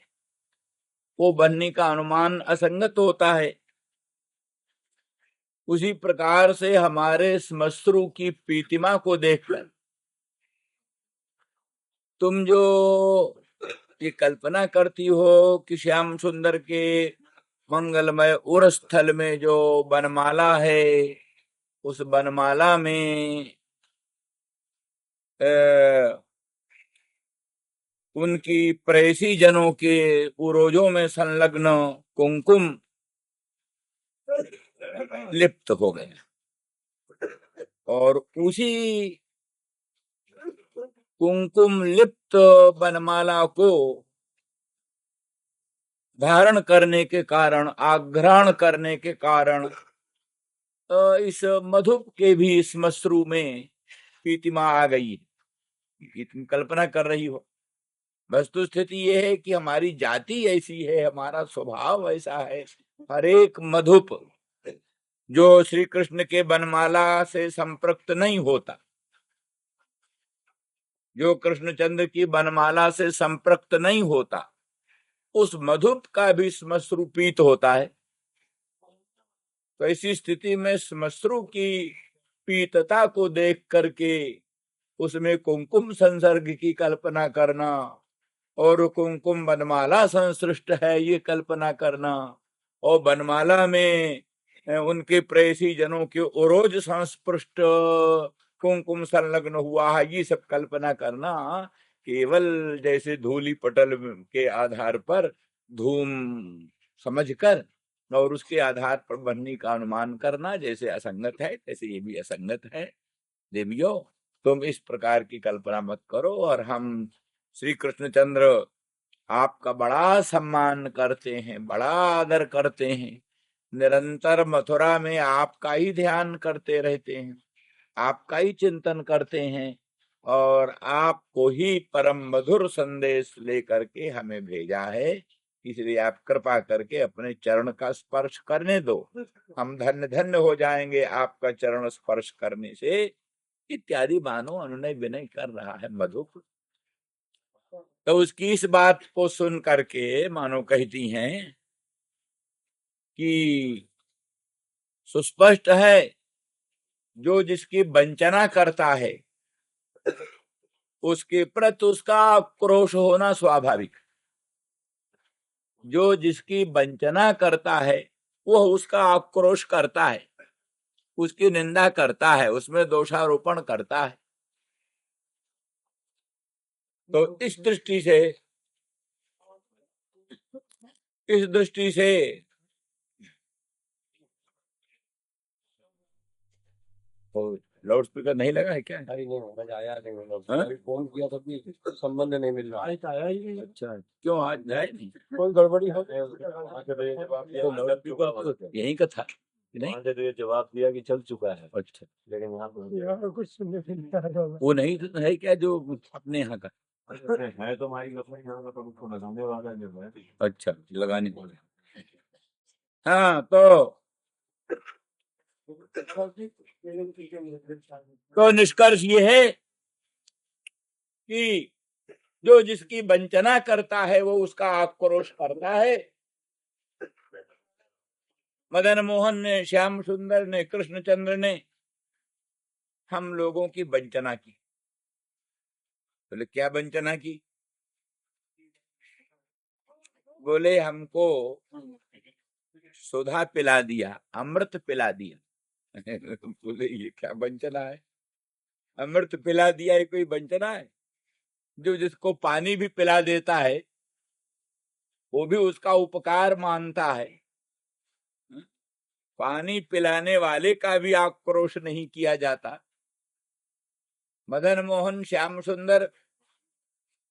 वो बनने का अनुमान असंगत होता है। उसी प्रकार से हमारे श्मश्रु की प्रतिमा को देखकर तुम जो ये कल्पना करती हो कि श्याम सुंदर के मंगलमय उर स्थल में जो वनमाला है, उस वनमाला में उनकी प्रेसी जनों के उरोजों में संलग्न कुमकुम लिप्त हो गए और उसी कुमकुम लिप्त वनमाला को धारण करने के कारण, आघ्राण करने के कारण इस मधुप के भी श्मश्रु में प्रतिमा आ गई। तुम कल्पना कर रही हो, वस्तु स्थिति यह है कि हमारी जाति ऐसी है, हमारा स्वभाव ऐसा है। हर एक मधुप जो श्री कृष्ण के वनमाला से संपृक्त नहीं होता, जो कृष्णचंद्र की वनमाला से संपृक्त नहीं होता, उस मधुप का भी श्मश्रु पीत होता है। तो ऐसी स्थिति में श्मश्रु की पीतता को देख करके उसमें कुमकुम संसर्ग की कल्पना करना और कुमकुम वनमाला संसृष्ट है ये कल्पना करना और वनमाला में उनके प्रेसी जनों के उरोज संस्पृष्ट कुमकुम संलग्न हुआ है, ये सब कल्पना करना केवल जैसे धूली पटल के आधार पर धूम समझकर और उसके आधार पर बनने का अनुमान करना जैसे असंगत है, जैसे ये भी असंगत है। देवियों, तुम इस प्रकार की कल्पना मत करो। और हम श्री कृष्णचंद्र आपका बड़ा सम्मान करते हैं, बड़ा आदर करते हैं, निरंतर मथुरा में आपका ही ध्यान करते रहते हैं, आपका ही चिंतन करते हैं और आपको ही परम मधुर संदेश लेकर के हमें भेजा है। इसलिए आप कृपा करके अपने चरण का स्पर्श करने दो, हम धन्य धन्य हो जाएंगे आपका चरण स्पर्श करने से, इत्यादि मानो अनुनय विनय कर रहा है मधुप। तो उसकी इस बात को सुन करके मानो कहती हैं कि सुस्पष्ट है जो जिसकी वंचना करता है उसके प्रति उसका आक्रोश होना स्वाभाविक। जो जिसकी वंचना करता है वह उसका आक्रोश करता है, उसकी निंदा करता है, उसमें दोषारोपण करता है। तो इस दृष्टि से लाउड स्पीकर नहीं लगा है क्या? नहीं मजा आया नहीं, फोन किया था भी संबंध नहीं मिल रहा। आया ही नहीं। अच्छा, क्यों आज जाए नहीं? कोई गड़बड़ी हो यही का था नहीं? तो ये जवाब दिया कि चल चुका है, अच्छा, लेकिन यहाँ कुछ सुनने से नहीं आ रहा। वो नहीं है क्या जो अपने यहाँ का? है तो हमारी अपने यहाँ का, तो उसको लगाने वाला जो है। अच्छा, लगाने वाले। हाँ, तो निष्कर्ष ये है कि जो जिसकी वंचना करता है वो उसका आक्रोश करता है। मदन मोहन ने, श्याम सुंदर ने, कृष्णचंद्र ने हम लोगों की वंचना की। बोले क्या वंचना की? बोले हमको सुधा पिला दिया, अमृत पिला दिया। बोले ये क्या वंचना है? अमृत पिला दिया ये कोई वंचना है? जो जिसको पानी भी पिला देता है वो भी उसका उपकार मानता है। पानी पिलाने वाले का भी आक्रोश नहीं किया जाता। मदन मोहन, श्याम सुंदर,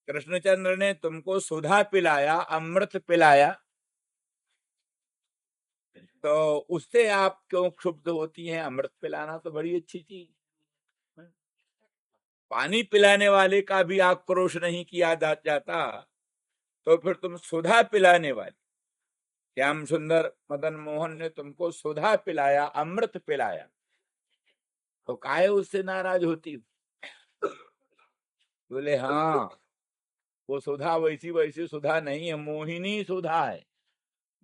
कृष्णचंद्र ने तुमको सुधा पिलाया, अमृत पिलाया, तो उससे आप क्यों क्षुब्ध होती हैं? अमृत पिलाना तो बड़ी अच्छी चीज। पानी पिलाने वाले का भी आक्रोश नहीं किया जाता, तो फिर तुम सुधा पिलाने वाले, श्याम सुंदर, मदन मोहन ने तुमको सुधा पिलाया, अमृत पिलाया, तो काहे उससे नाराज होती हो? बोले हाँ, वो सुधा वैसी सुधा नहीं है, मोहिनी सुधा है,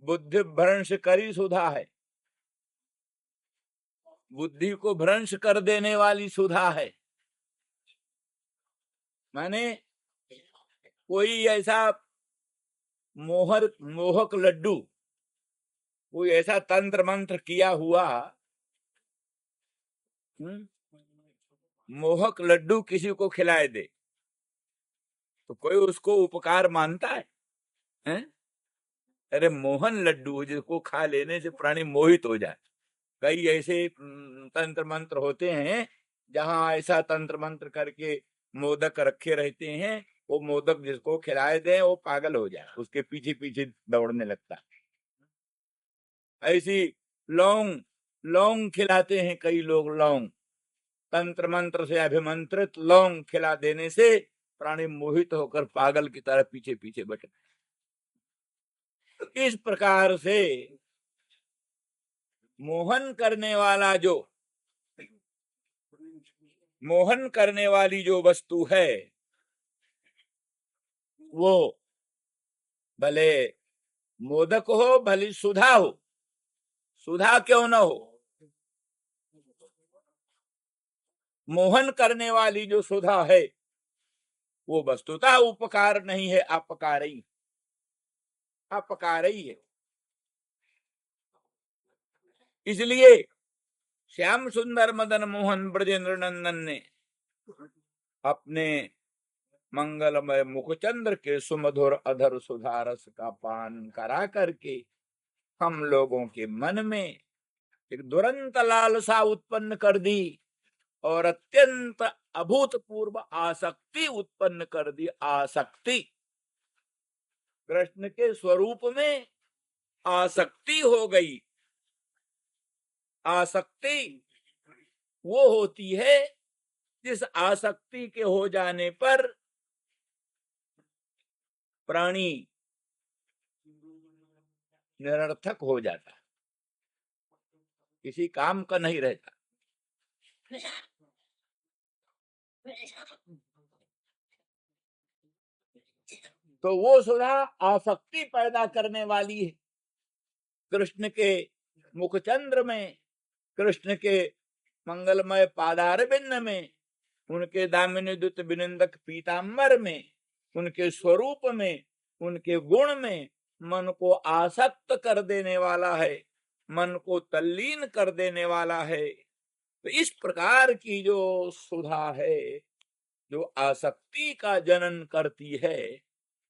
बुद्धि भ्रंश करी सुधा है, बुद्धि को भ्रंश कर देने वाली सुधा है। माने कोई ऐसा मोहक लड्डू, कोई ऐसा तंत्र मंत्र किया हुआ मोहक लड्डू किसी को खिलाए दे तो कोई उसको उपकार मानता है? हैं? अरे मोहन लड्डू जिसको खा लेने से प्राणी मोहित हो जाए। कई ऐसे तंत्र मंत्र होते हैं जहां ऐसा तंत्र मंत्र करके मोदक रखे रहते हैं, वो मोदक जिसको खिलाए दे वो पागल हो जाए, उसके पीछे पीछे दौड़ने लगता। ऐसी लौंग लौंग खिलाते हैं कई लोग, लौंग तंत्र मंत्र से अभिमंत्रित लौंग खिला देने से प्राणी मोहित होकर पागल की तरह पीछे पीछे बटे। इस प्रकार से मोहन करने वाली जो वस्तु है वो भले मोदक हो, भले सुधा हो, सुधा क्यों न हो, मोहन करने वाली जो सुधा है वो वस्तुतः उपकार नहीं है, अपकारी है। इसलिए श्याम सुंदर मदन मोहन ब्रजेंद्र नंदन ने अपने मंगलमय मुखचंद्र के सुमधुर अधर सुधारस का पान करा करके हम लोगों के मन में एक दुरंत लालसा उत्पन्न कर दी और अत्यंत अभूतपूर्व आसक्ति उत्पन्न कर दी। आसक्ति, कृष्ण के स्वरूप में आसक्ति हो गई। आसक्ति वो होती है जिस आसक्ति के हो जाने पर प्राणी निरर्थक हो जाता, किसी काम का नहीं रहता। तो वो सुधा आसक्ति पैदा करने वाली है। कृष्ण के मुखचंद्र में, कृष्ण के मंगलमय पादारविंद में, उनके दामिनी दुत विनिंदक पीतांबर में, उनके स्वरूप में, उनके गुण में मन को आसक्त कर देने वाला है, मन को तल्लीन कर देने वाला है। तो इस प्रकार की जो सुधा है जो आसक्ति का जनन करती है,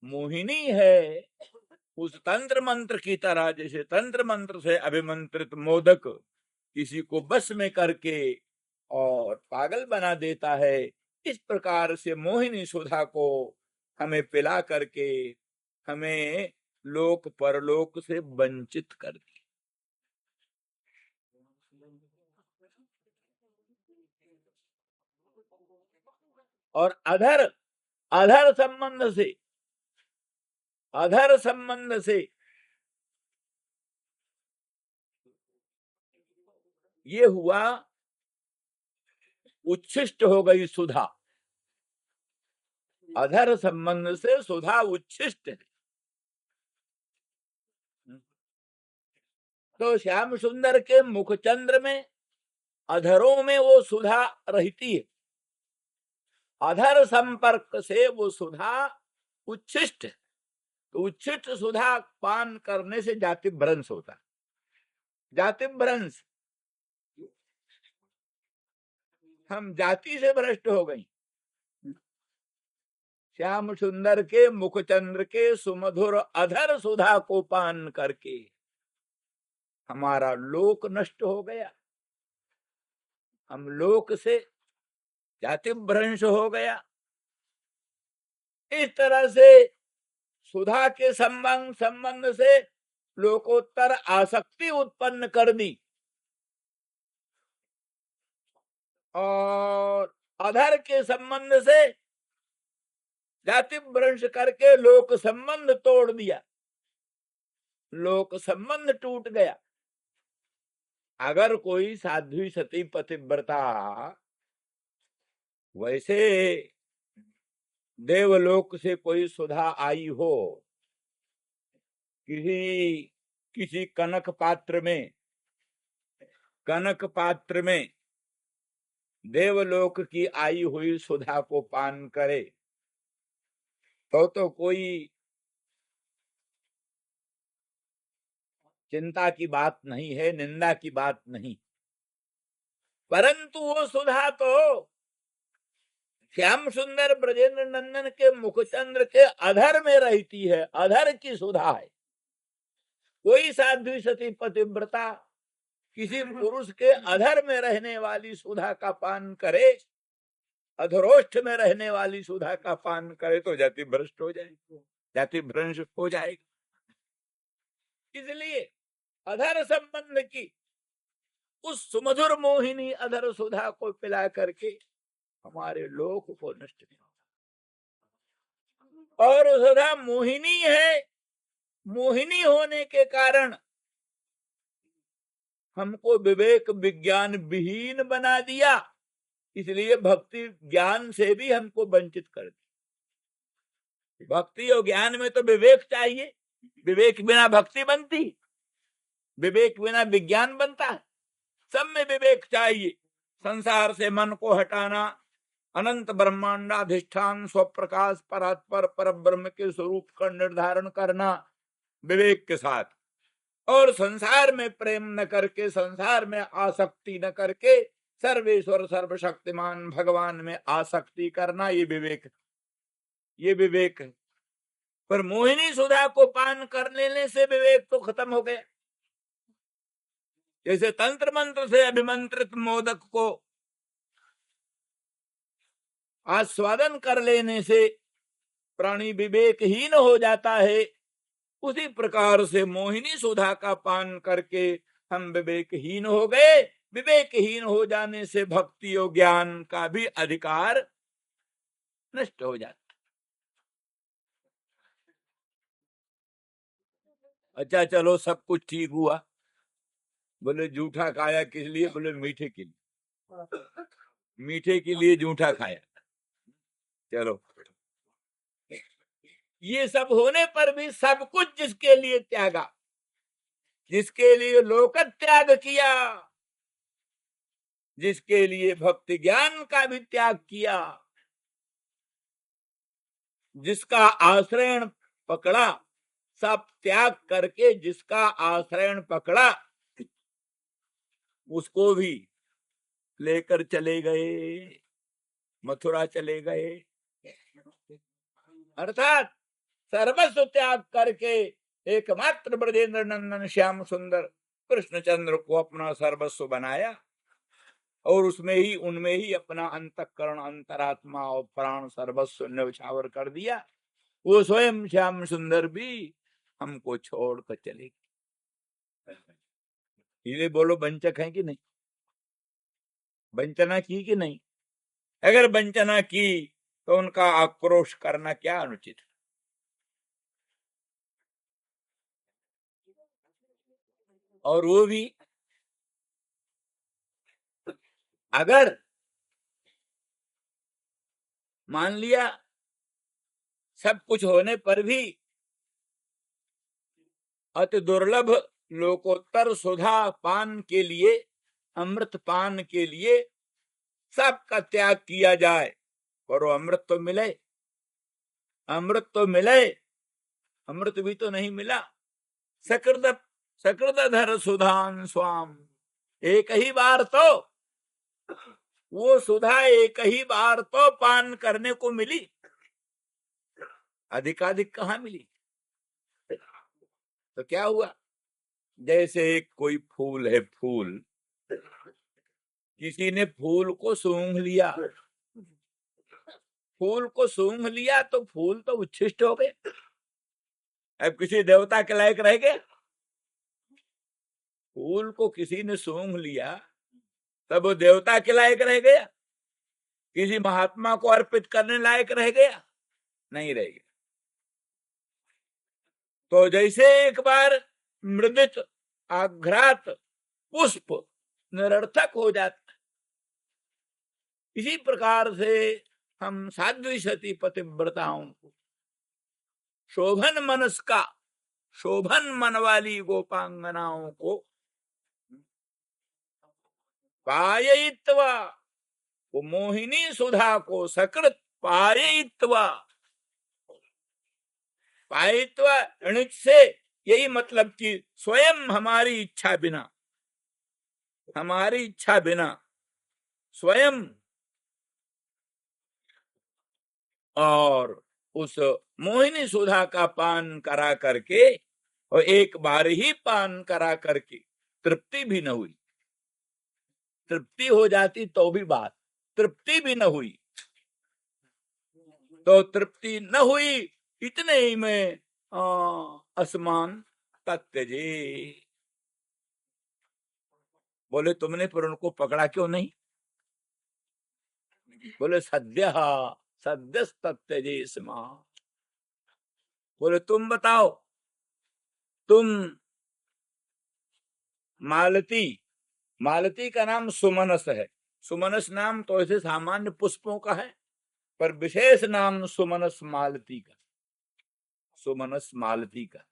मोहिनी है, उस तंत्र मंत्र की तरह, जैसे तंत्र मंत्र से अभिमंत्रित मोदक किसी को बस में करके और पागल बना देता है, इस प्रकार से मोहिनी सुधा को हमें पिला करके हमें लोक परलोक से वंचित कर दिया। और अधर अधर संबंध से ये हुआ, उच्छिष्ट हो गई सुधा। अधर संबंध से सुधा उच्छिष्ट है। तो श्याम सुंदर के मुख चंद्र में, अधरों में वो सुधा रहती है। अधर संपर्क से वो सुधा उच्छिष्ट है। तो उच्छिष्ट सुधा पान करने से जाति भ्रंश होता है। जाति भ्रंश, हम जाति से भ्रष्ट हो गई। श्याम सुंदर के मुख चंद्र के सुमधुर अधर सुधा को पान करके हमारा लोक नष्ट हो गया। हम लोक से जाति भ्रंश हो गया। इस तरह से सुधा के संबंध से लोकोत्तर आसक्ति उत्पन्न कर दी और अधर के संबंध से जाति भ्रंश करके लोक संबंध तोड़ दिया। लोक संबंध टूट गया। अगर कोई साध्वी सती पतिव्रता वैसे देवलोक से कोई सुधा आई हो, किसी कनक पात्र में देवलोक की आई हुई सुधा को पान करे तो कोई चिंता की बात नहीं है, निंदा की बात नहीं। परंतु वो सुधा तो श्याम सुंदर ब्रजेंद्र नंदन के मुखचंद्र के अधर में रहती है। अधर की सुधा है। कोई साध्वी सती पतिव्रता किसी पुरुष के अधर में रहने वाली सुधा का पान करे, अधरोष्ठ में रहने वाली सुधा का पान करे तो जाति भ्रष्ट हो जाएगी, जाति भ्रंश हो जाएगा। इसलिए अधर संबंध की उस सुमधुर मोहिनी अधर सुधा को पिला करके हमारे लोक को नष्ट नहीं होगा। और सुधा मोहिनी है। मोहिनी होने के कारण हमको विवेक विज्ञान विहीन बना दिया। इसलिए भक्ति ज्ञान से भी हमको वंचित कर दिया। भक्ति और ज्ञान में तो विवेक चाहिए। विवेक बिना भक्ति बनती, विवेक बिना विज्ञान बनता है। सब में विवेक चाहिए। संसार से मन को हटाना, अनंत ब्रह्मांडाधिष्ठान स्वप्रकाश परात्पर पर ब्रह्म के स्वरूप का निर्धारण करना विवेक के साथ, और संसार में प्रेम न करके, संसार में आसक्ति न करके सर्वेश्वर सर्वशक्तिमान भगवान में आसक्ति करना, ये विवेक है। पर मोहिनी सुधा को पान कर लेने से विवेक तो खत्म हो गया। जैसे तंत्र मंत्र से अभिमंत्रित मोदक को आस्वादन कर लेने से प्राणी विवेकहीन हो जाता है, उसी प्रकार से मोहिनी सुधा का पान करके हम विवेकहीन हो गए। विवेकहीन हो जाने से भक्ति और ज्ञान का भी अधिकार नष्ट हो जाता। अच्छा चलो, सब कुछ ठीक हुआ। बोले जूठा खाया किस लिए? बोले मीठे के लिए। मीठे के लिए जूठा खाया। चलो, ये सब होने पर भी सब कुछ जिसके लिए त्यागा, जिसके लिए लोक त्याग किया, जिसके लिए भक्ति ज्ञान का भी त्याग किया, जिसका आश्रय पकड़ा, सब त्याग करके जिसका आश्रय पकड़ा उसको भी लेकर चले गए। मथुरा चले गए। अर्थात सर्वस्व त्याग करके एकमात्र ब्रजेंद्र नंदन श्याम सुंदर कृष्णचंद्र को अपना सर्वस्व बनाया और उसमें ही उनमें ही अपना अंतःकरण अंतरात्मा और प्राण सर्वस्व न्यौछावर कर दिया। वो स्वयं श्याम सुंदर भी हमको छोड़ कर चले गए। ये बोलो वंचक है कि नहीं? वंचना की कि नहीं? अगर वंचना की तो उनका आक्रोश करना क्या अनुचित है? और वो भी अगर मान लिया सब कुछ होने पर भी अति दुर्लभ लोकोत्तर सुधा पान के लिए, अमृत पान के लिए सबका त्याग किया जाए, पर वो अमृत तो मिले, अमृत तो मिले, अमृत भी तो नहीं मिला। सकृत सकृतधर सुधान स्वाम, एक ही बार तो वो सुधा एक ही बार तो पान करने को मिली, अधिकाधिक कहाँ मिली। तो क्या हुआ? जैसे एक कोई फूल है, फूल किसी ने फूल को सूंघ लिया, फूल को सूंघ लिया तो फूल तो उच्छिष्ट हो गए। अब किसी देवता के लायक रह गए? फूल को किसी ने सूंघ लिया तब वो देवता के लायक रह गया? किसी महात्मा को अर्पित करने लायक रह गया? नहीं रह गया। तो जैसे एक बार मृदित आघ्रात पुष्प निरर्थक हो जाता, इसी प्रकार से हम साध्वी सती पतिव्रताओं को, शोभन मनस का, शोभन मन वाली गोपांगनाओं को पाययित्वा, वो मोहिनी सुधा को सकृत पाययित्वा, पायित्वा अणित से यही मतलब कि स्वयं हमारी इच्छा बिना, हमारी इच्छा बिना स्वयं, और उस मोहिनी सुधा का पान करा करके, और एक बार ही पान करा करके तृप्ति भी न हुई, तृप्ति हो जाती तो भी बात, तृप्ति भी न हुई, तो तृप्ति न हुई इतने ही में असमान तत्यजे। बोले तुमने पर उनको पकड़ा क्यों नहीं? बोले सद्य सद्यस्तत्यजे स्मा। बोले तुम बताओ, तुम मालती, मालती का नाम सुमनस है। सुमनस नाम तो ऐसे सामान्य पुष्पों का है, पर विशेष नाम सुमनस मालती का, सुमनस मालती का।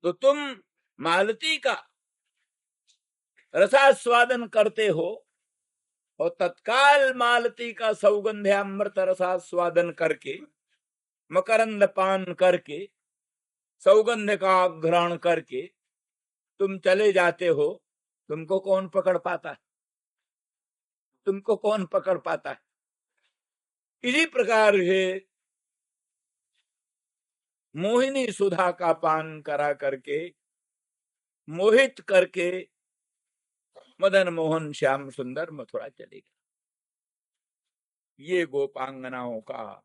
तो तुम मालती का रसास्वादन करते हो और तत्काल मालती का सौगंध्यामृत रसास्वादन करके, मकरंद पान करके, सौगंध का ग्रहण करके तुम चले जाते हो। तुमको कौन पकड़ पाता है? तुमको कौन पकड़ पाता है? इसी प्रकार से मोहिनी सुधा का पान करा करके, मोहित करके मदन मोहन श्याम सुंदर मथुरा चले गए। ये गोपांगनाओं का,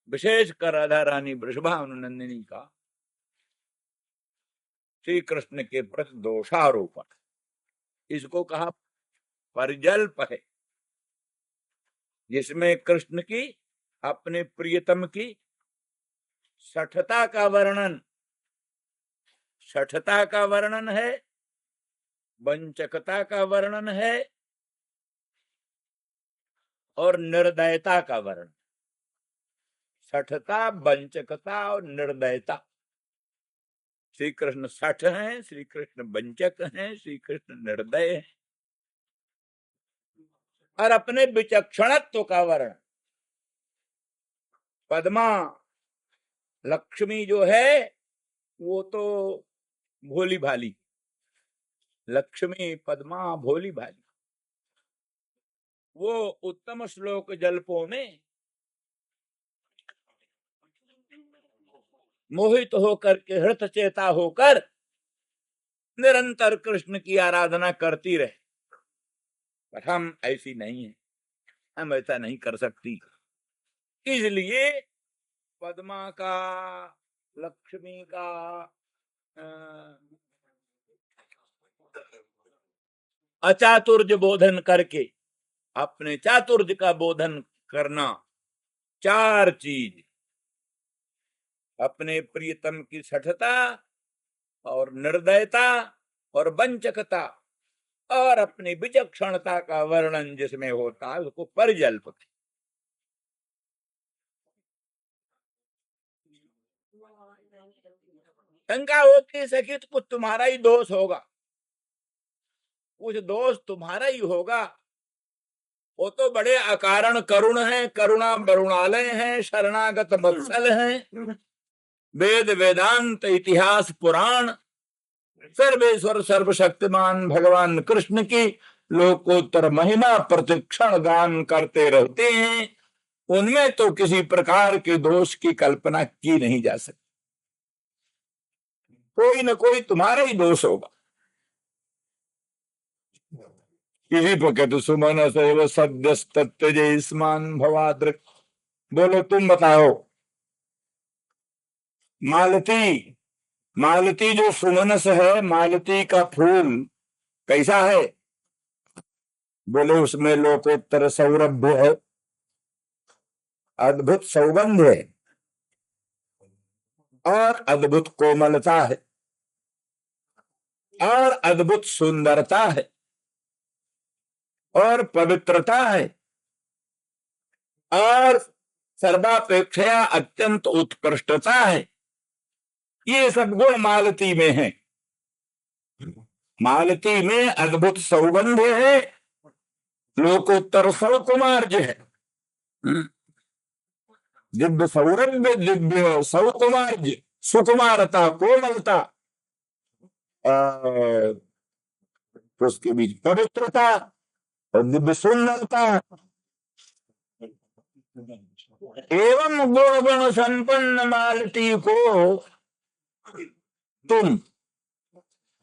विशेषकर राधा रानी वृषभानुनंदिनी का श्री कृष्ण के प्रति दोषारोपण, इसको कहा परिजल्प है, जिसमें कृष्ण की अपने प्रियतम की शठता का वर्णन, शठता का वर्णन है, वंचकता का वर्णन है और निर्दयता का वर्णन। शठता, वंचकता और निर्दयता। श्री कृष्ण शठ हैं, श्री कृष्ण वंचक हैं, श्री कृष्ण निर्दय हैं। और अपने विचक्षणत्व का वर्णन, पद्मा लक्ष्मी जो है वो तो भोली भाली, लक्ष्मी पद्मा भोली भाली, वो उत्तम श्लोक जल्पों में मोहित होकर के हृत चेता होकर निरंतर कृष्ण की आराधना करती रहे, पर हम ऐसी नहीं है, हम ऐसा नहीं कर सकती। इसलिए पद्मा का, लक्ष्मी का, अचातुर्य बोधन करके अपने चातुर्य का बोधन करना। चार चीज, अपने प्रियतम की सठता और निर्दयता और वंचकता और अपनी विचक्षणता का वर्णन जिसमें होता है उसको परिजल्प। शंका होती है सखी तो कुछ तुम्हारा ही दोष होगा, कुछ दोष तुम्हारा ही होगा। वो तो बड़े अकारण करुण हैं, करुणा वरुणालय हैं, शरणागत वत्सल हैं, वेद वेदांत इतिहास पुराण सर्वेश्वर सर्वशक्तिमान भगवान कृष्ण की लोकोत्तर महिमा प्रतिक्षण गान करते रहते हैं। उनमें तो किसी प्रकार के दोष की कल्पना की नहीं जा सकती, कोई न कोई तुम्हारा ही दोष होगा। किसी पर कहते सुमन सैव सद्यस्तत्यजेस्मान भवादृक। बोलो तुम बताओ, मालती, मालती जो सुमनस है, मालती का फूल कैसा है? बोले उसमें लोकोत्तर सौरभ्य है, अद्भुत सौगंध है और अद्भुत कोमलता है और अद्भुत सुंदरता है और पवित्रता है और सर्वापेक्षया अत्यंत उत्कृष्टता है। ये सब गुण मालती में है। मालती में अद्भुत सौगंध है, लोकोत्तर सौकुमार्ज है, दिव्य सौरभ्य, दिव्य सौकुमार्ज, सुकुमारता, कोमलता, उसके बीच पवित्रता और दिव्य सुंदरता। एवं गुण गुण संपन्न मालती को तुम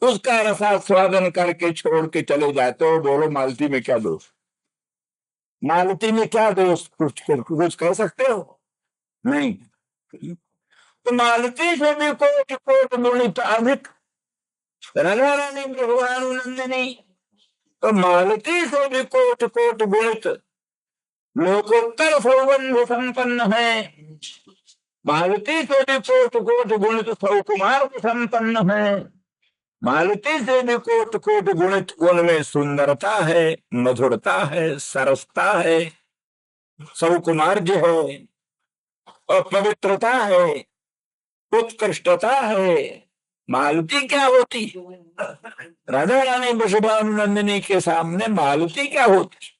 उसका रसास्वादन करके छोड़ के चले जाते हो। बोलो मालती में क्या दोष? मालती में क्या दोष? कुछ कह सकते हो? नहीं। तो मालती से भी कोट कोट गुणित अधिक राधा रानी भगवान नंदिनी, तो मालती से भी कोट कोट गुणित लोकोत्तर सौगंध संपन्न है। मालती से भी कोट कोट गुणित सौकुमार संपन्न है। मालती से भी कोट कोट गुणित उनमें सुंदरता है, मधुरता है, सरसता है, सौकुमार्य है और पवित्रता है, उत्कृष्टता है। मालती क्या होती? राधा रानी वृषभानुनंदिनी के सामने मालती क्या होती?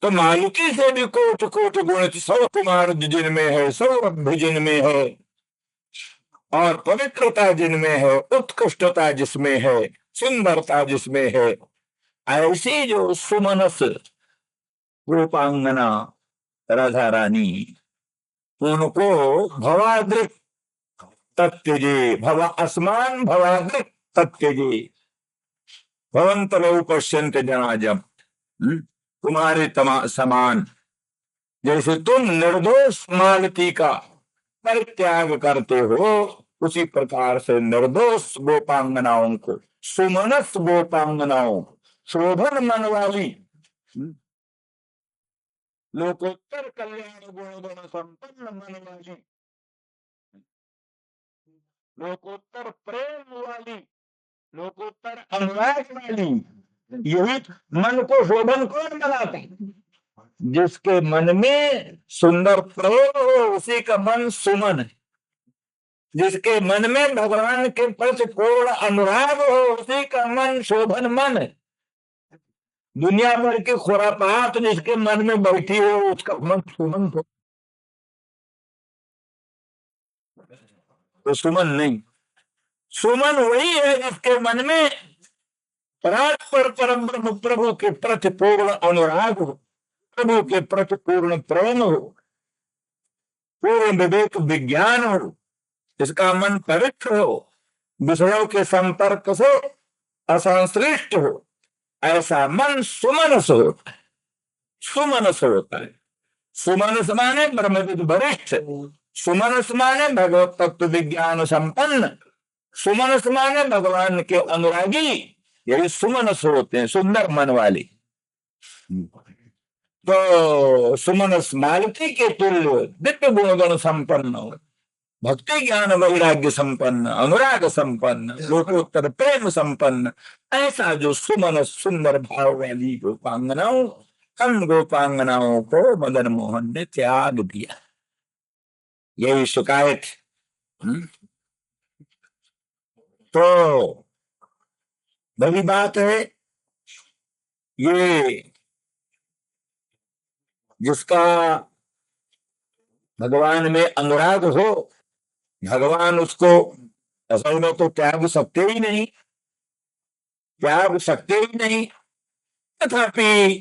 तो मालती से भी कोट कोट गुणित सौकुमार्य जिनमें है, सौरभ्य जिनमें है और पवित्रता जिनमें है, उत्कृष्टता जिसमें है, सुंदरता जिसमें है, ऐसी जो सुमनस रूपांगना राधा रानी, उनको भवादृक तत्यजे, भव अस्मान भवादृक तत्यजे, भवंत लो पश्यंत जना जब। तुम्हारे समान जैसे तुम निर्दोष मालती का परित्याग करते हो, उसी प्रकार से निर्दोष गोपांगनाओं को, सुमनस गोपांगनाओं, शोभन मन वाली, लोकोत्तर कल्याण गुण गुण संपन्न मन वाली, लोकोत्तर प्रेम वाली, लोकोत्तर अनुराग वाली, यही मन को शोभन कौन बनाता है? जिसके मन में सुंदर प्रेम हो उसी का मन सुमन है। जिसके मन में भगवान के प्रति पूर्ण अनुराग हो उसी का मन शोभन मन है। दुनिया भर की खुरापात जिसके मन में बैठी हो उसका मन सुमन हो, तो सुमन नहीं। सुमन वही है जिसके मन में परात्पर परम ब्रह्म प्रभु के प्रति पूर्ण अनुराग हो, प्रभु के प्रति पूर्ण प्रेम हो, पूर्ण विवेक विज्ञान हो, इसका मन पवित्र हो, विषयों के संपर्क से असंश्लिष्ट हो, ऐसा मन सुमनस होता है। सुमनस होता है। सुमनस माने ब्रह्मविद वरिष्ठ, सुमनस माने भगवत तत्व विज्ञान संपन्न, सुमनस माने भगवान के अनुरागी, यही सुमनस होते हैं, सुंदर मन वाले। तो सुमनस मालती के तुल्य दिव्य गुणगण संपन्न हो, भक्ति ज्ञान वैराग्य संपन्न, अनुराग संपन्न, लोकोत्तर प्रेम संपन्न, ऐसा जो सुमनस सुंदर भाव वाली गोपांगनाओं, हम गोपांगनाओं को मदन मोहन ने त्याग दिया, यही शिकायत। तो बड़ी बात है, ये जिसका भगवान में अनुराग हो, भगवान उसको असल में तो त्याग सकते ही नहीं, त्याग सकते ही नहीं, तथापि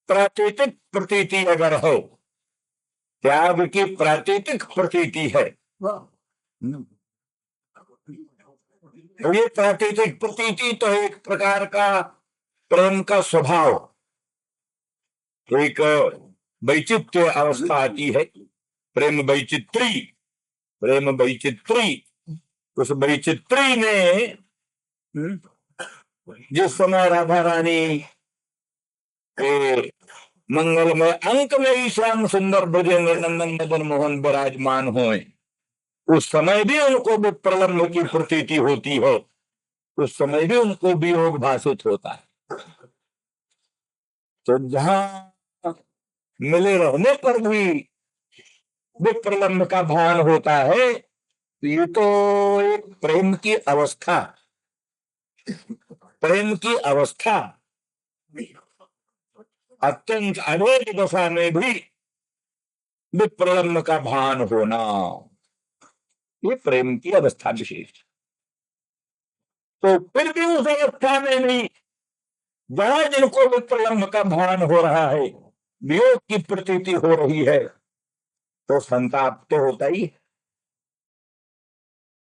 प्राकृतिक प्रतीति अगर हो, त्याग की प्राकृतिक प्रतीति है, तो ये प्राकृतिक प्रतीति तो एक प्रकार का प्रेम का स्वभाव, एक वैचित्र्य अवस्था आती है, प्रेम वैचित्री, प्रेम वैचित्री। उस वैचित्री में जिस समय राधा रानी के मंगलमय अंक में ही श्याम सुंदर ब्रजेंद्र नंदन मदन मोहन विराजमान हुए, उस समय भी उनको विप्रलम्ब की प्रतीति होती है, उस समय भी उनको वियोग भाषित होता है। तो जहां मिले रहने पर भी विप्रलम्ब का भान होता है, तो ये तो एक प्रेम की अवस्था, प्रेम की अवस्था, अत्यंत अनेक दशा में भी विप्रलम्ब का भान होना, ये प्रेम की अवस्था विशेष। तो फिर भी उस अवस्था में भी जहां जिनको विप्रलम्ब का भान हो रहा है, वियोग की प्रतीति हो रही है, तो संताप तो होता ही है।